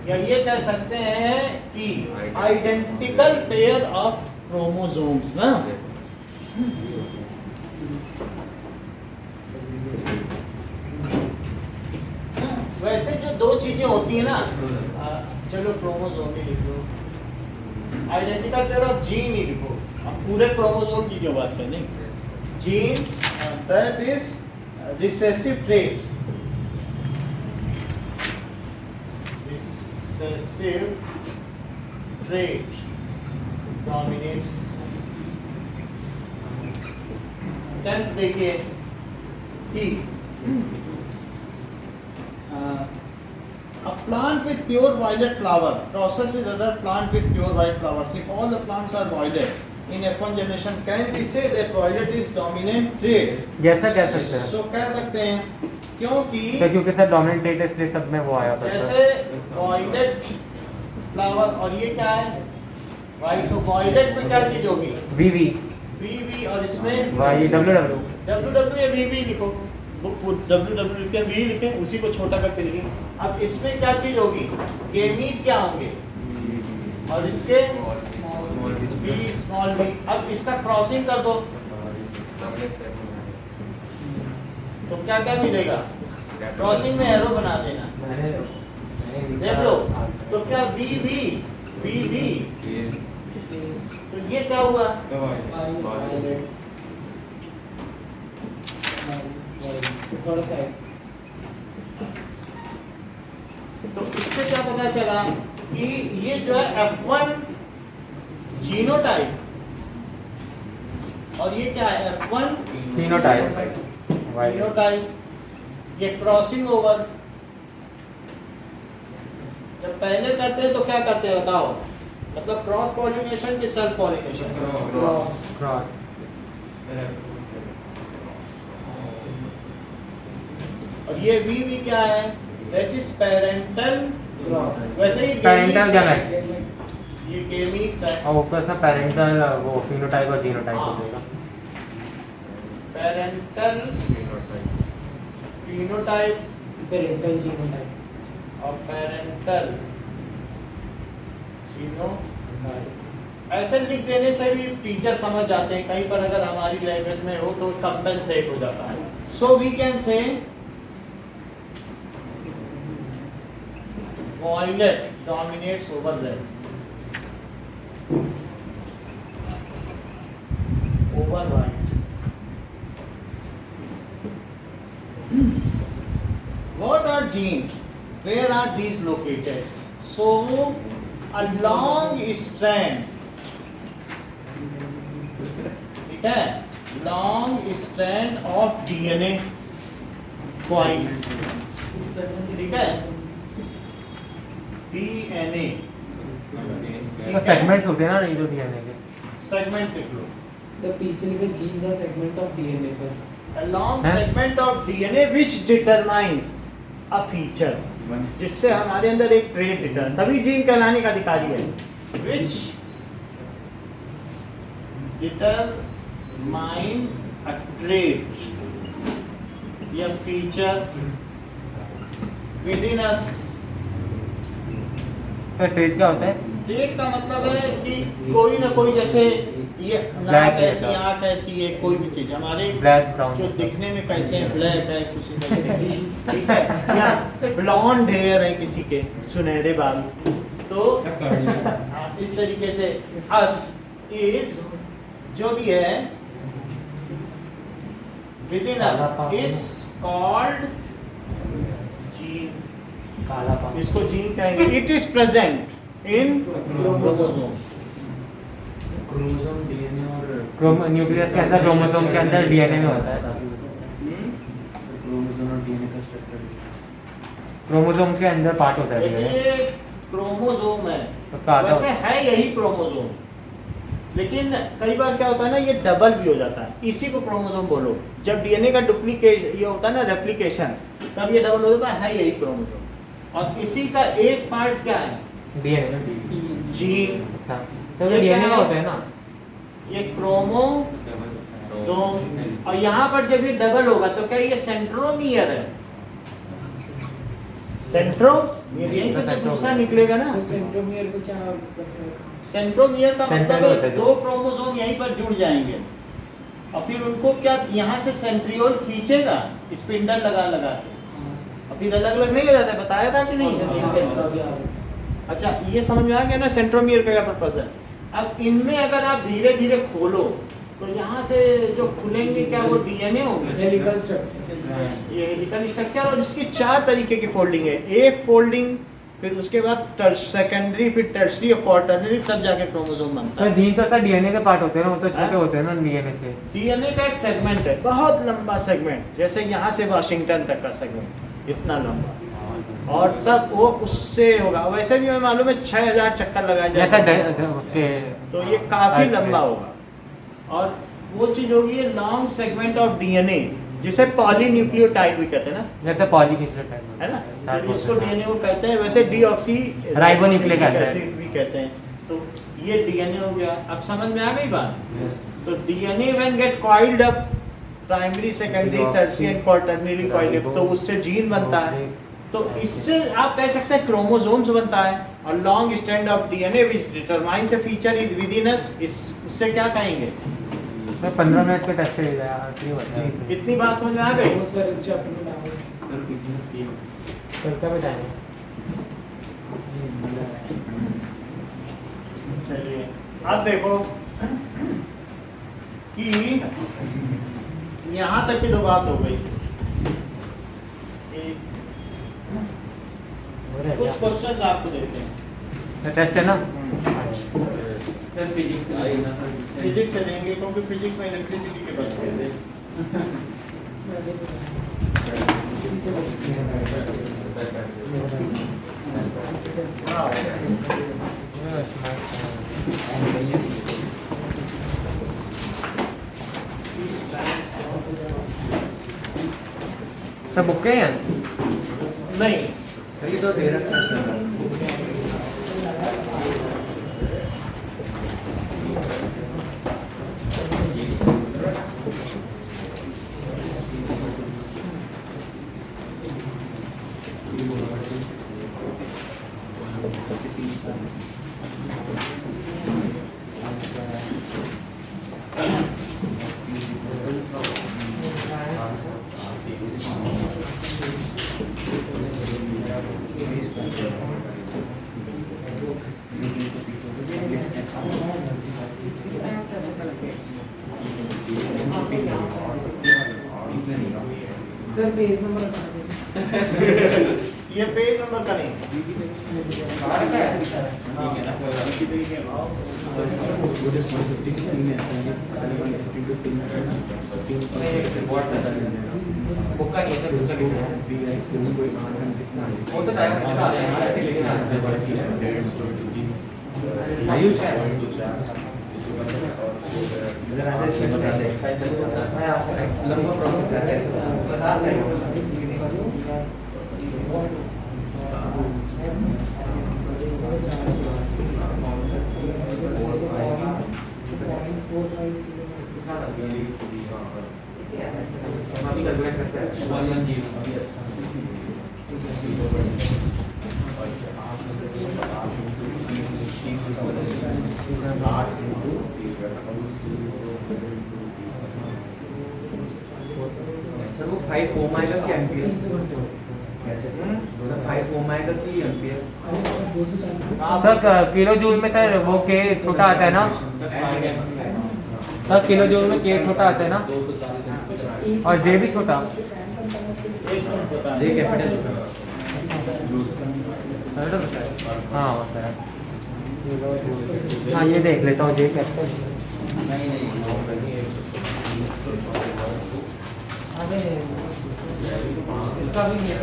या ये कह सकते हैं कि आइडेंटिकल पेयर ऑफ क्रोमोसोम्स ना. वैसे जो दो चीजें होती है ना, चलो क्रोमोसोम ही लिखो, आइडेंटिकल पेयर ऑफ जीन ही लिखो. अब पूरे क्रोमोसोम की क्यों बात करनी. Gene that is recessive trait. Recessive trait dominates. 10th देखिए कि a plant with pure violet flower crosses with other plant with pure white flowers. If all the plants are violet in F1 generation, can we say that violet is dominant trait? जैसा कह सकते हैं. So कह सकते हैं क्योंकि तो क्योंकि सर डोमिनेंट ट्रेट है इसलिए सब में वो आया था. जैसे violet flower, और ये क्या है? वाइट. तो वॉयलेट में क्या चीज होगी? वीवी. वीवी. और इसमें वाई डब्ल्यू. डब्ल्यू या वीवी लिखो. डब्ल्यू लिखे, वी लिखे, उसी को छोटा करके लिखे. अब इसमें क्या चीज होगी? गेमीट क्या होंगे? और इसके बी स्मॉल बी. अब इसका क्रॉसिंग कर दो तो क्या क्या मिलेगा? क्रॉसिंग में एरो बना देना. देख लो तो क्या वी वी वी वी, तो ये क्या हुआ? थोड़ा सा तो इससे क्या पता चला कि ये जो है F1 जीनोटाइप, और ये क्या है? F1 phenotype. जीनोटाइप. ये क्रॉसिंग ओवर. जब पहले करते हैं तो क्या करते हैं बताओ? मतलब क्रॉस पॉलिनेशन की सेल्फ पॉलिनेशन? क्रॉस. और ये वी क्या है? दैट इज पेरेंटल क्रॉस वैसे ही Parental gametes gamet। है। ये गेमीट्स है। और ऊपर से पेरेंटल वो फिनोटाइप और जीनोटाइप हो जाएगा। पेरेंटल फिनोटाइप पेरेंटल जीनोटाइप और पेरेंटल जीनोटाइप। ऐसे लिख देने से भी टीचर समझ जाते हैं। कहीं पर अगर हमारी लैंग्वेज में हो तो कंपेंसेट हो जाता है। So we can say violet dominates over red, over white. What are genes? Where are these located? So a long strand, ठीक है, long strand of DNA point, ठीक है, DNA, तो सेगमेंट्स होते हैं ना ये जो डीएनए के। सेगमेंट लिख लो। सर पीछे लिखा gene the segment of DNA बस A long हैं? segment of DNA which determines a feature, जिससे हमारे अंदर एक ट्रेट डिटर्म, तभी जीन कहलाने का अधिकारी है। Which determine a trait या feature within us। तो ट्रेट क्या होता है? ट्रेट का मतलब है कि कोई ना कोई, जैसे ये नाक Black ऐसी, है। आँख ऐसी है, कोई भी चीज हमारे ब्लैक ब्राउन। जो दिखने में कैसे हैं, ब्लैक है किसी का, ठीक है, या ब्लॉन्ड हेयर है किसी के, सुनहरे बाल, तो हाँ, इस तरीके से अस इज जो भी है with in us is called gene. काला पानी। इसको जीन कहेंगे। It is present in chromosome. Chromosome DNA और न्यूक्लियस के अंदर क्रोमोसोम के अंदर डीएनए में होता है। क्रोमोसोम और डीएनए का स्ट्रक्चर क्रोमोसोम के अंदर पार्ट होता है जैसे डीएनए। ये क्रोमोसोम है, उसका आधा वैसे है यही क्रोमोसोम, लेकिन कई बार क्या होता है ना, ये डबल भी हो जाता है। इसी को क्रोमोसोम बोलो। जब डीएनए का डुप्लीकेट ये होता है ना, रेप्लिकेशन, तब ये डबल हो जाता है यही क्रोमोसोम। और इसी का एक पार्ट क्या है? डीएनए। जीन। अच्छा, तो ये डीएनए का होता है ना। ये क्रोमोसोम, और यहाँ पर जब ये डबल होगा तो क्या ये सेंट्रोमियर है? सेंट्रोमियर यहीं से तो दूसरा निकलेगा ना। सर सेंट्रोमियर को क्या मतलब है? सेंट्रोमियर का सेंटर मतलब होता है है दो क्रोमोसोम यहीं पर जुड़ जाएंगे और फिर उनको क्या यहाँ से सेंट्रियोल खींचेगा स्पिंडल लगा लगा के, और फिर अलग अलग नहीं हो जाता है। बताया था कि नहीं? अच्छा, ये समझ में आ गया ना सेंट्रोमियर का क्या पर्पस है। अब इनमें अगर आप धीरे धीरे खोलो तो यहाँ से जो खुलेंगे क्या वो डीएनए होंगे, हेलिकल स्ट्रक्चर। ये हेलिकल स्ट्रक्चर, और इसकी 4 तरीके की फोल्डिंग है। एक फोल्डिंग, फिर उसके बाद सेकेंडरी, फिर टर्सरी और क्वार्टरनरी, तब जाके क्रोमोसोम बनता तो है। जीन तो सर डीएनए के पार्ट होते हैं ना, वो तो छोटे हाँ? होते हैं ना डीएनए से। डीएनए का एक सेगमेंट है, बहुत लंबा सेगमेंट, जैसे यहाँ से वाशिंगटन तक का सेगमेंट, इतना लंबा, और तब वो उससे होगा। वैसे भी हमें मालूम है 6000 चक्कर लगाए जैसा जाते हैं, उसके तो ये काफी अच्छा। लंबा होगा। और वो चीज होगी लॉन्ग सेगमेंट ऑफ डीएनए, जिसे पॉलीन्यूक्लियोटाइड भी कहते हैं ना, जैसे पॉलीन्यूक्लियोटाइड है ना, तो इसको डीएनए को कहते हैं। वैसे डीऑक्सी राइबोन्यूक्लिक एसिड भी कहते हैं। तो ये डीएनए हो गया। अब समझ में आ गई बात? तो DNA when get coiled up, primary, secondary, tertiary and quaternary coiled up, तो उससे जीन बनता है। तो इससे आप कह सकते हैं क्रोमोसोम्स बनता है। और long strand of DNA which determines a feature is with in us, उससे क्या कहेंगे? मैं 15 मिनट के टेस्ट ले गया आखिरी बता। इतनी बात समझ में आ गई? वो सर इस चैप्टर में डालो। कल क्या बताएंगे? चलिए अब देखो कि यहाँ तक की तो बात हो गई। कुछ क्वेश्चंस आपको देते हैं। टेस्ट है ना। सर फिजिक्स से देंगे क्योंकि फिजिक्स में इलेक्ट्रिसिटी के बच गए थे। हाँ। सब बुके हैं नहीं ये तो दे रखा है सर पेज नंबर बता ये पेज नंबर का नहीं बुका नहीं है तो बुका नहीं है वो तो टाइम बता रहे हैं लेकिन आयुष है लंबा प्रोसेस है बता रहे अभी कैलकुलेट करते हैं सर वो 5 ओम आएगा कि एम्पियर कैसे सर 5 ओम आएगा कि एम्पियर सर किलो जूल में सर वो के छोटा आता है ना सर किलो जूल में के छोटा आता है ना और जे भी छोटा जे कैपिटल हाँ होता है हाँ ये देख लेता हूँ जे कैपिटल इसका भी नहीं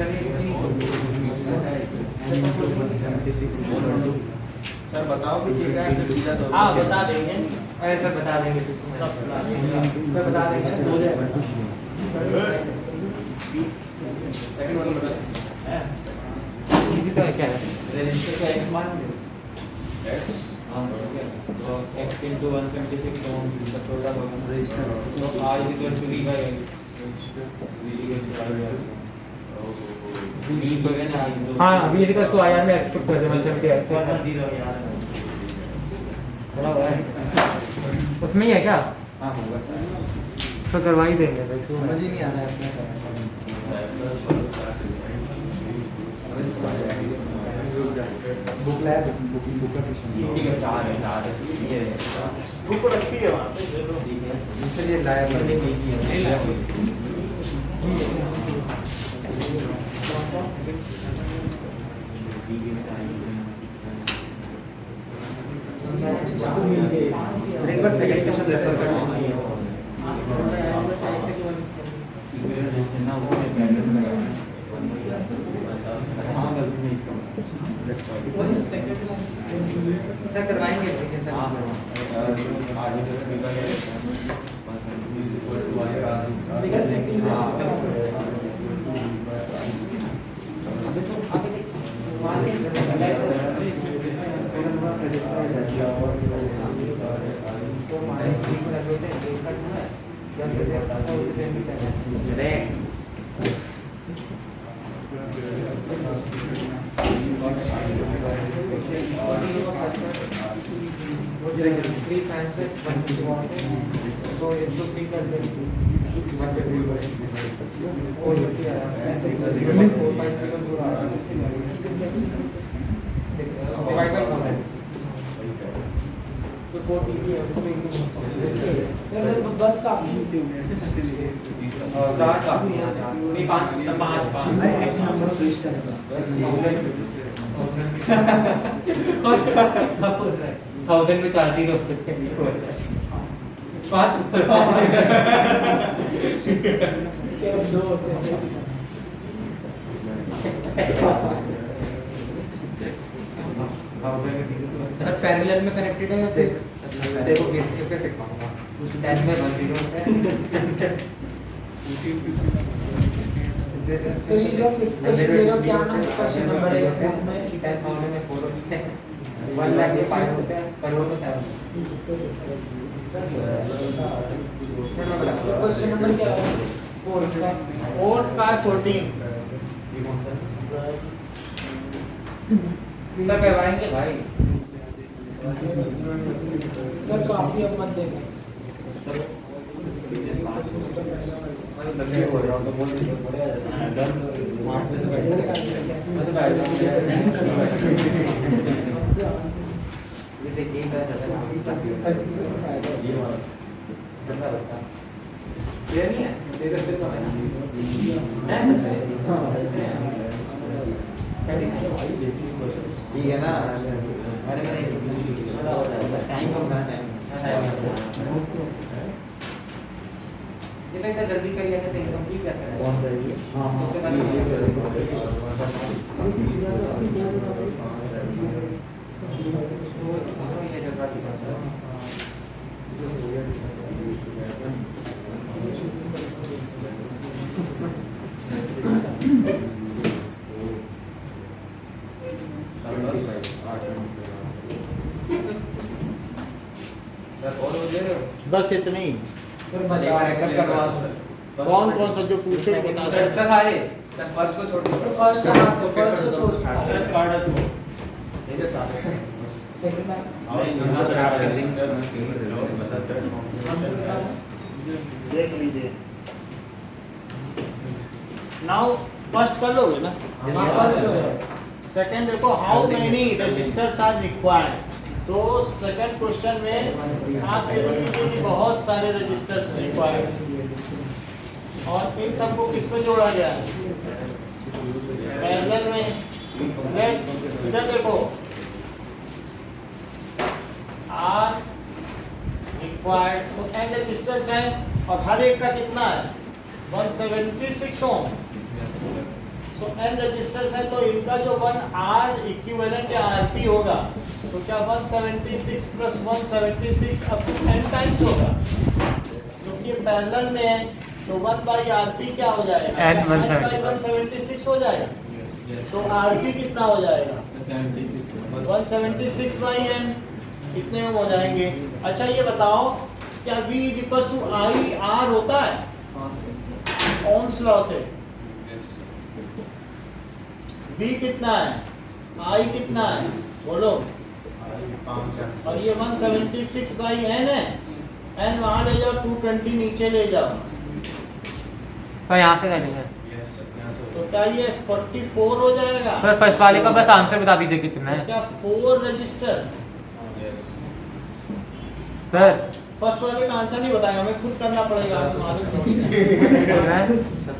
सर बताओ कि ये क्या है सीधा दो हाँ बता देंगे अरे सर बता देंगे सब बता सर बता देंगे इसी तो है क्या है रजिस्टर का एक्स मान x x into 126 ohm the total resistor so r is equal to v by v बगैर ना हाँ अभी यदि तो आया मैं एक्सपेक्ट कर दूँगा चल के उसमें ही है क्या हाँ होगा तो करवा ही देंगे भाई समझ ही नहीं आ रहा है बुक लैब बुक का ठीक है चार है ये बुक रखी है वहाँ पे जरूर ठीक है जिससे ये लायक करने की चीज है सर एक बार सेकंड क्वेश्चन रेफर करना करवाएंगे लेकिन बस काफी चार काफी है नहीं पाँच x number of register thousand में 4 दिन होते हैं 5 केवल 2 होते हैं सर पैरेलल में कनेक्टेड है या फिर देखो कैसे पाऊंगा उस टाइम में 1 0 होता है सर ये जो फिफ्थ क्वेश्चन मेरा क्या ना क्वेश्चन नंबर है उसमें 10,000 में 4 होते हैं 1 लाख में 5 होते हैं करोड़ में 7 क्वेश्चन नंबर क्या है 4 का 4 का 14 तब करवाएंगे भाई सर काफी अब मत देना ठीक है ना टाइम कम ना इतना जल्दी करिए कि इनकम की क्या बस इतने ही सर एक बार एक्सेप्ट करवा कौन कौन सा जो पूछे बता दो सारे सर फर्स्ट को छोड़ दो फर्स्ट कहां से फर्स्ट को छोड़ के सारे सेकंड देख लीजिए नाउ फर्स्ट कर लोगे ना सेकंड देखो how many registers are required तो सेकंड क्वेश्चन में आप ये बोल लीजिए कि बहुत सारे रजिस्टर्स रिक्वायर्ड और इन सबको किस में जोड़ा गया है पैरेलल में इधर देखो आर रिक्वायर्ड तो n रजिस्टर्स हैं और हर एक का कितना है 176 ओम सो n रजिस्टर्स है तो इनका जो 1 R इक्विवेलेंट या RP होगा तो क्या 176 plus 176 up to n times होगा क्योंकि ये पैरेलल में है तो 1 बाई RP क्या हो जाएगा N 176 हो जाएगा तो RP कितना हो जाएगा 176 बाई n कितने हो जाएंगे अच्छा ये बताओ क्या V is equal to I R होता है ओम्स लॉ से V कितना है I कितना है बोलो और ये 176 बाई n है n वहां ले जाओ 220 नीचे ले जाओ तो यहाँ से करेंगे तो क्या ये 44 हो जाएगा सर फर्स्ट वाले का बस आंसर बता दीजिए कितना है क्या 4 रजिस्टर्स सर फर्स्ट वाले का आंसर नहीं बताएगा हमें खुद करना पड़ेगा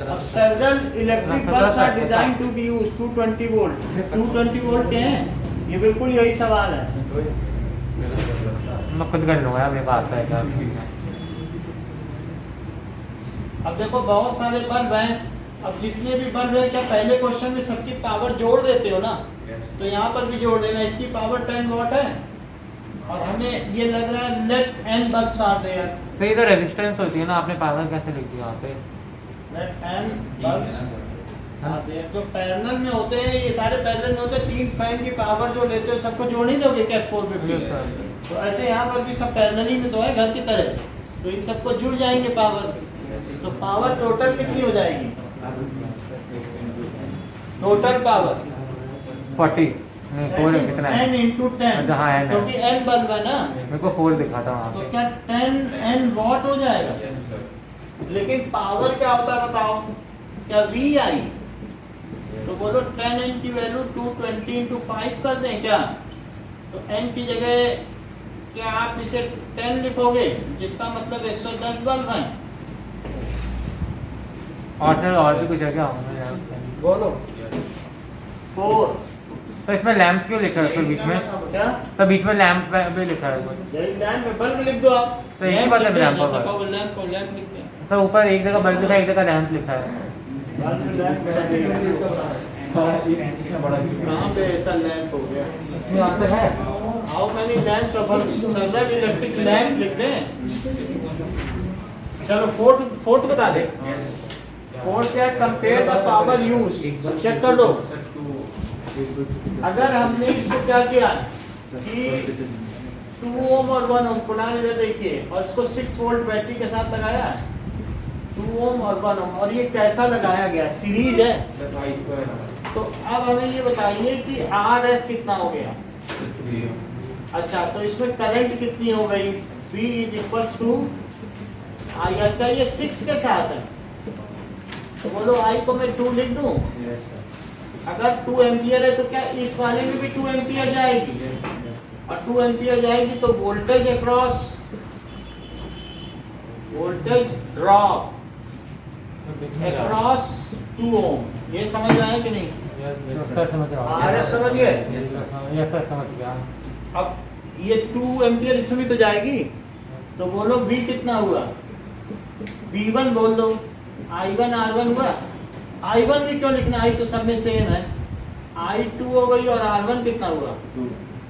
अब several electric bulbs are designed to be used 220 volt 220 volt के हैं ये बिल्कुल यही सवाल है मैं खुद कर लूँगा मेरे पास है क्या अब देखो बहुत सारे बल्ब हैं अब जितने भी बल्ब हैं क्या पहले क्वेश्चन में सबकी पावर जोड़ देते हो ना तो यहाँ पर भी जोड़ देना इसकी पावर 10 वॉट है और हमें ये लग रहा है let n bulbs are there तो ये तो रेजिस्टेंस होती है ना आपने पावर कैसे लिखी यहाँ पे let n bulbs are there जो पैरेलल में होते हैं ये सारे पैरेलल में होते हैं तीन फैन की पावर जो लेते हो सबको जोड़ नहीं दोगे क्या 450 तो ऐसे यहाँ पर भी सब पैरेलल ही में तो है घर की तरह तो इन सबको जुड़ जाएंगे पावर तो पावर टोटल कितनी हो जाएगी टोटल पावर 40 नहीं 4 कितना है n into 10 अच्छा, हाँ, n है। क्योंकि n बल्ब है ना मेरे को 4 दिखा था वहाँ तो पे क्या 10 n वॉट हो जाएगा लेकिन पावर क्या होता है बताओ क्या V आई तो बोलो 10 n की वैल्यू 220 into 5 कर दें क्या तो n की जगह क्या आप इसे 10 लिखोगे जिसका मतलब 110 बल्ब हैं और सर और भी कुछ है क्या होंगे बोलो 4 तो इसमें लैंप क्यों लिखा है फिर बीच में क्या तो बीच में लैंप भी लिखा है कुछ यही लैंप में बल्ब लिख दो आप तो एक ही बात है लैंप का लैंप को लैंप लिख दें तो ऊपर एक जगह बल्ब लिखा है एक जगह लैंप लिखा है बल्ब में लैंप कहाँ पे ऐसा लैंप हो गया यहाँ पे है how many lamps of several electric lamp लिख दें चलो फोर्थ बता दे फोर्थ क्या, compare the power use, check कर लो। अगर हमने इसको क्या किया कि 2 ओम और 1 ओम, कुणाल इधर देखिए, और इसको 6 वोल्ट बैटरी के साथ लगाया, 2 ओम और 1 ओम, और ये कैसा लगाया गया, सीरीज है। तो अब हमें ये बताइए कि आर एस कितना हो गया। अच्छा, तो इसमें करंट कितनी हो गई, V इज इक्वल्स टू आई। क्या ये 6 के साथ है, तो बोलो आई को मैं 2 लिख दूं। अगर 2 एम्पियर है तो क्या इस वाले में भी 2 एम्पियर जाएगी, और 2 एम्पियर जाएगी तो voltage across, voltage drop across 2 ओम। ये समझ रहे हैं कि नहीं, सर समझ रहा हूँ। आर एस समझ गए। यस सर समझ गया। अब ये 2 एम्पियर इसमें भी तो जाएगी, तो बोलो V कितना हुआ, V1 बोल दो, I1 R1 हुआ। I1 भी क्यों लिखना, I तो सब में सेम है, I2 हो गई, और R1 कितना हुआ,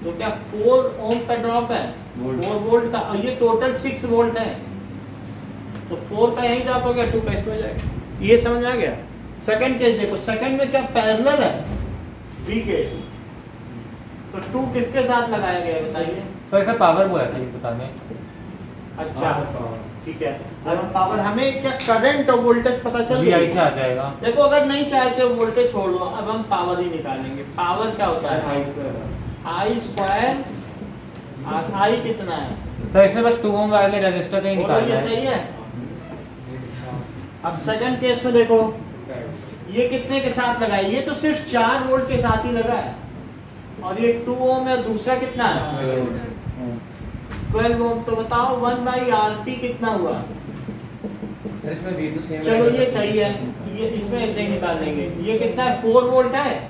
तो क्या 4 ओम का ड्रॉप है, 4 वोल्ट का, और ये टोटल 6 वोल्ट है, तो 4 का यही ड्रॉप हो गया, 2 का इसमें हो जाएगा। ये समझ में आ गया। सेकंड केस देखो, सेकंड में क्या पैरेलल है, B केस, तो 2 किसके साथ लगाया गया है बताइए। तो इसका पावर वो है था ये बताने। अच्छा ठीक है, अब हम पावर, हमें क्या करंट और वोल्टेज पता चल VI गई। से आ जाएगा। देखो अगर नहीं चाहते हो वोल्टेज छोड़ दो, अब हम पावर ही निकालेंगे। पावर क्या होता है, आई स्क्वायर, और आई कितना है, तो इसमें बस 2 ओम वाले रजिस्टर का ही बोलो निकालना ये है। सही है। अब सेकंड केस में देखो, ये कितने के साथ लगा है, ये तो सिर्फ 4 वोल्ट के साथ ही लगा है, और ये 2 ओम है, दूसरा कितना है 12 ओम। तो बताओ 1/RP कितना हुआ। सर इसमें V तो सेम चलो ये सही है, ये इसमें ऐसे ही निकाल लेंगे। ये कितना है, 4 वोल्ट है,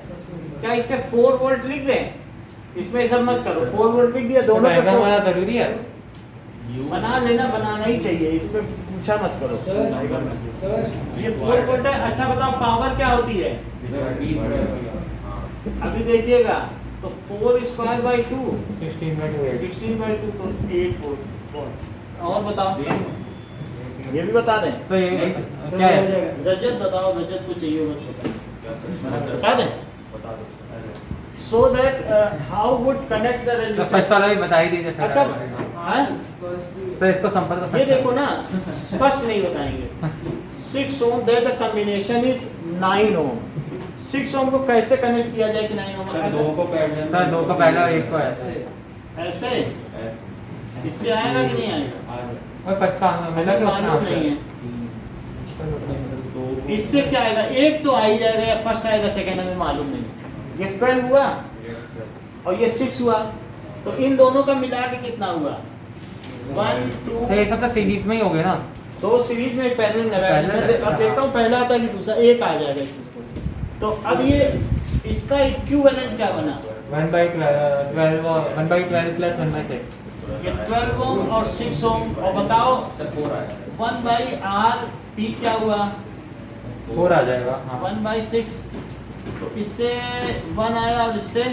क्या इस पे 4 वोल्ट लिख दें, इसमें सब मत करो, 4 वोल्ट लिख दिया, दोनों पे डायग्राम 4 वाला जरूरी है। बना लेना, बनाना ही चाहिए, इस पे पूछा मत करो। सर ये 4 वोल्ट है। अच्छा बताओ पावर क्या होती है, अभी देखिएगा, तो 4 स्क्वायर बाई 2 16/2 16/2 तो 8 वोल्ट। और बताओ, ये भी बता दें। तो ये क्या है? रजत बताओ, रजत को चाहिए बता दें। So that how would connect the तो resistors? फर्स्ट वाला भी बता ही दीजिए सर। अच्छा हाँ? तो इसको संपर्क ये देखो ना, स्पष्ट नहीं बताएंगे। 6 ओम दैट द कॉम्बिनेशन इज 9 ओम। 6 ओम को कैसे कनेक्ट किया जाए कि 9 ओम सर 2 को पैरेलल, सर 2 का पहला और 1 को ऐसे। ऐसे इससे आएगा कि नहीं आएगा, और फर्स्ट का मिला कि मालूम नहीं है। इससे क्या आएगा, एक तो आ ही जाएगा, या फर्स्ट आएगा सेकंड हमें मालूम नहीं। ये 12 हुआ और ये 6 हुआ, तो इन दोनों का मिला के कितना हुआ 1 2। तो ये सब तो सीरीज में ही हो गए ना। दो सीरीज में पैरेलल लगाया। अब देखता हूँ पहला आता है कि दूसरा, एक आ जाएगा इसमें। तो अब ये इसका इक्विवेलेंट क्या बना, 1/12 प्लस 1/6। ये 12 ओम और 6 ओम। और बताओ 1/RP क्या हुआ, 4 आ जाएगा। हाँ 1/6। तो इससे 1 आया और इससे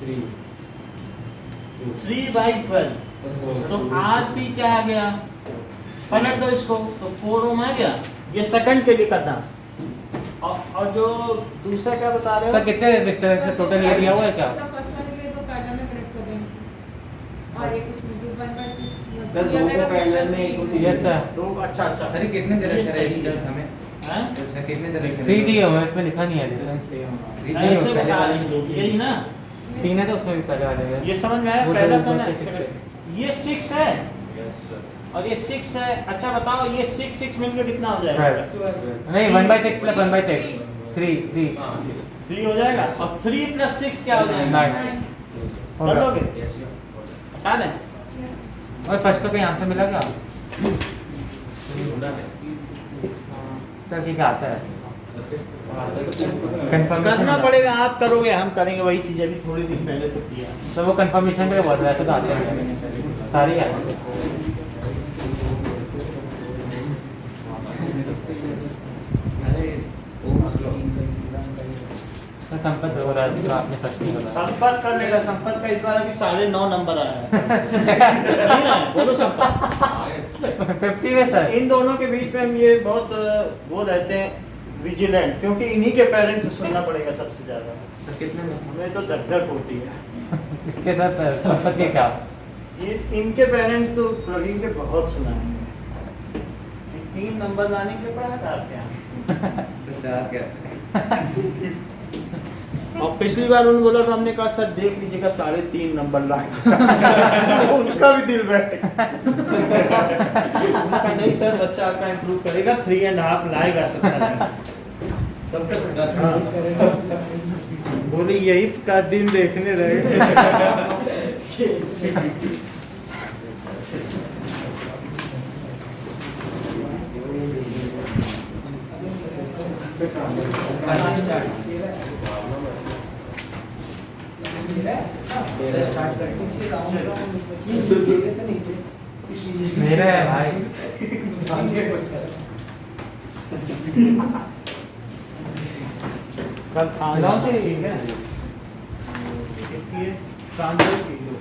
3/12। तो RP क्या आ गया, पलट दो इसको, तो 4 ओम आ गया। ये सेकंड के लिए करना। और जो दूसरा क्या बता रहे सर हो, कितने रजिस्टर है टोटल ये दिया हुआ है क्या? सब फर्स्ट वाले के लिए तो पैरेलल में कनेक्ट कर देंगे, और एक उसमें जो 1/6 सर 2 को पैरेलल में एक को यस सर। दो। अच्छा सर ये कितने दे ये रखे सही है। रजिस्टर हमें, हैं? सर कितने दे रखे 3 दिए हुए हैं, इसमें लिखा नहीं है डिफरेंस। ऐसे बता रहे हैं, यही ना, 3 है तो उसमें भी पहले वाले में। ये समझ में आया, वो पहला तो समझ ऊपर से आया। ये 6 है और ये 6 है। अच्छा बताओ ये 6 मिलकर कितना हो जाएगा, नहीं 1/6 प्लस 1/6 3 3 हो जाएगा। और 3 + 6 क्या हो जाएगा, 9 कर लोगे, बता दें। और फर्स्ट का कोई आंसर मिला क्या? सर ठीक आता है कंफर्मेशन करना पड़ेगा, आप करोगे हम करेंगे, वही चीज अभी थोड़ी दिन पहले तो किया। तो वो कंफर्मेशन के लिए बोल रहा है, तो आते हैं सारी है। तो संपर्क हो रहा है तो आपने फर्स्ट नहीं बोला। संपर्क कर लेगा, संपर्क का इस बार अभी 9.5 नंबर आया है। नहीं आया? बोलो संपर्क। 50 में सर। इन दोनों के बीच में हम ये बहुत वो रहते हैं विजिलेंट, क्योंकि इन्हीं के पेरेंट्स से सुनना पड़ेगा सबसे ज्यादा। सर कितने में हमें तो धक होती है। इसके साथ संपत के क्या? ये इनके पेरेंट्स तो प्रवीण के बहुत सुनाएंगे। ये 3 नंबर लाने के लिए पढ़ा था आपके यहाँ। तो चार क्या और पिछली बार उन्होंने बोला तो हमने कहा सर देख लीजिएगा 3.5 नंबर लाएगा। उनका भी दिल बैठ गया। उन्होंने कहा नहीं सर बच्चा आपका इम्प्रूव करेगा, 3.5 लाएगा 70 में से। हाँ। बोले यही का दिन देखने रहे। मेरा है भाई। कल खाना ठीक है इसकी ट्रांसफर की लो।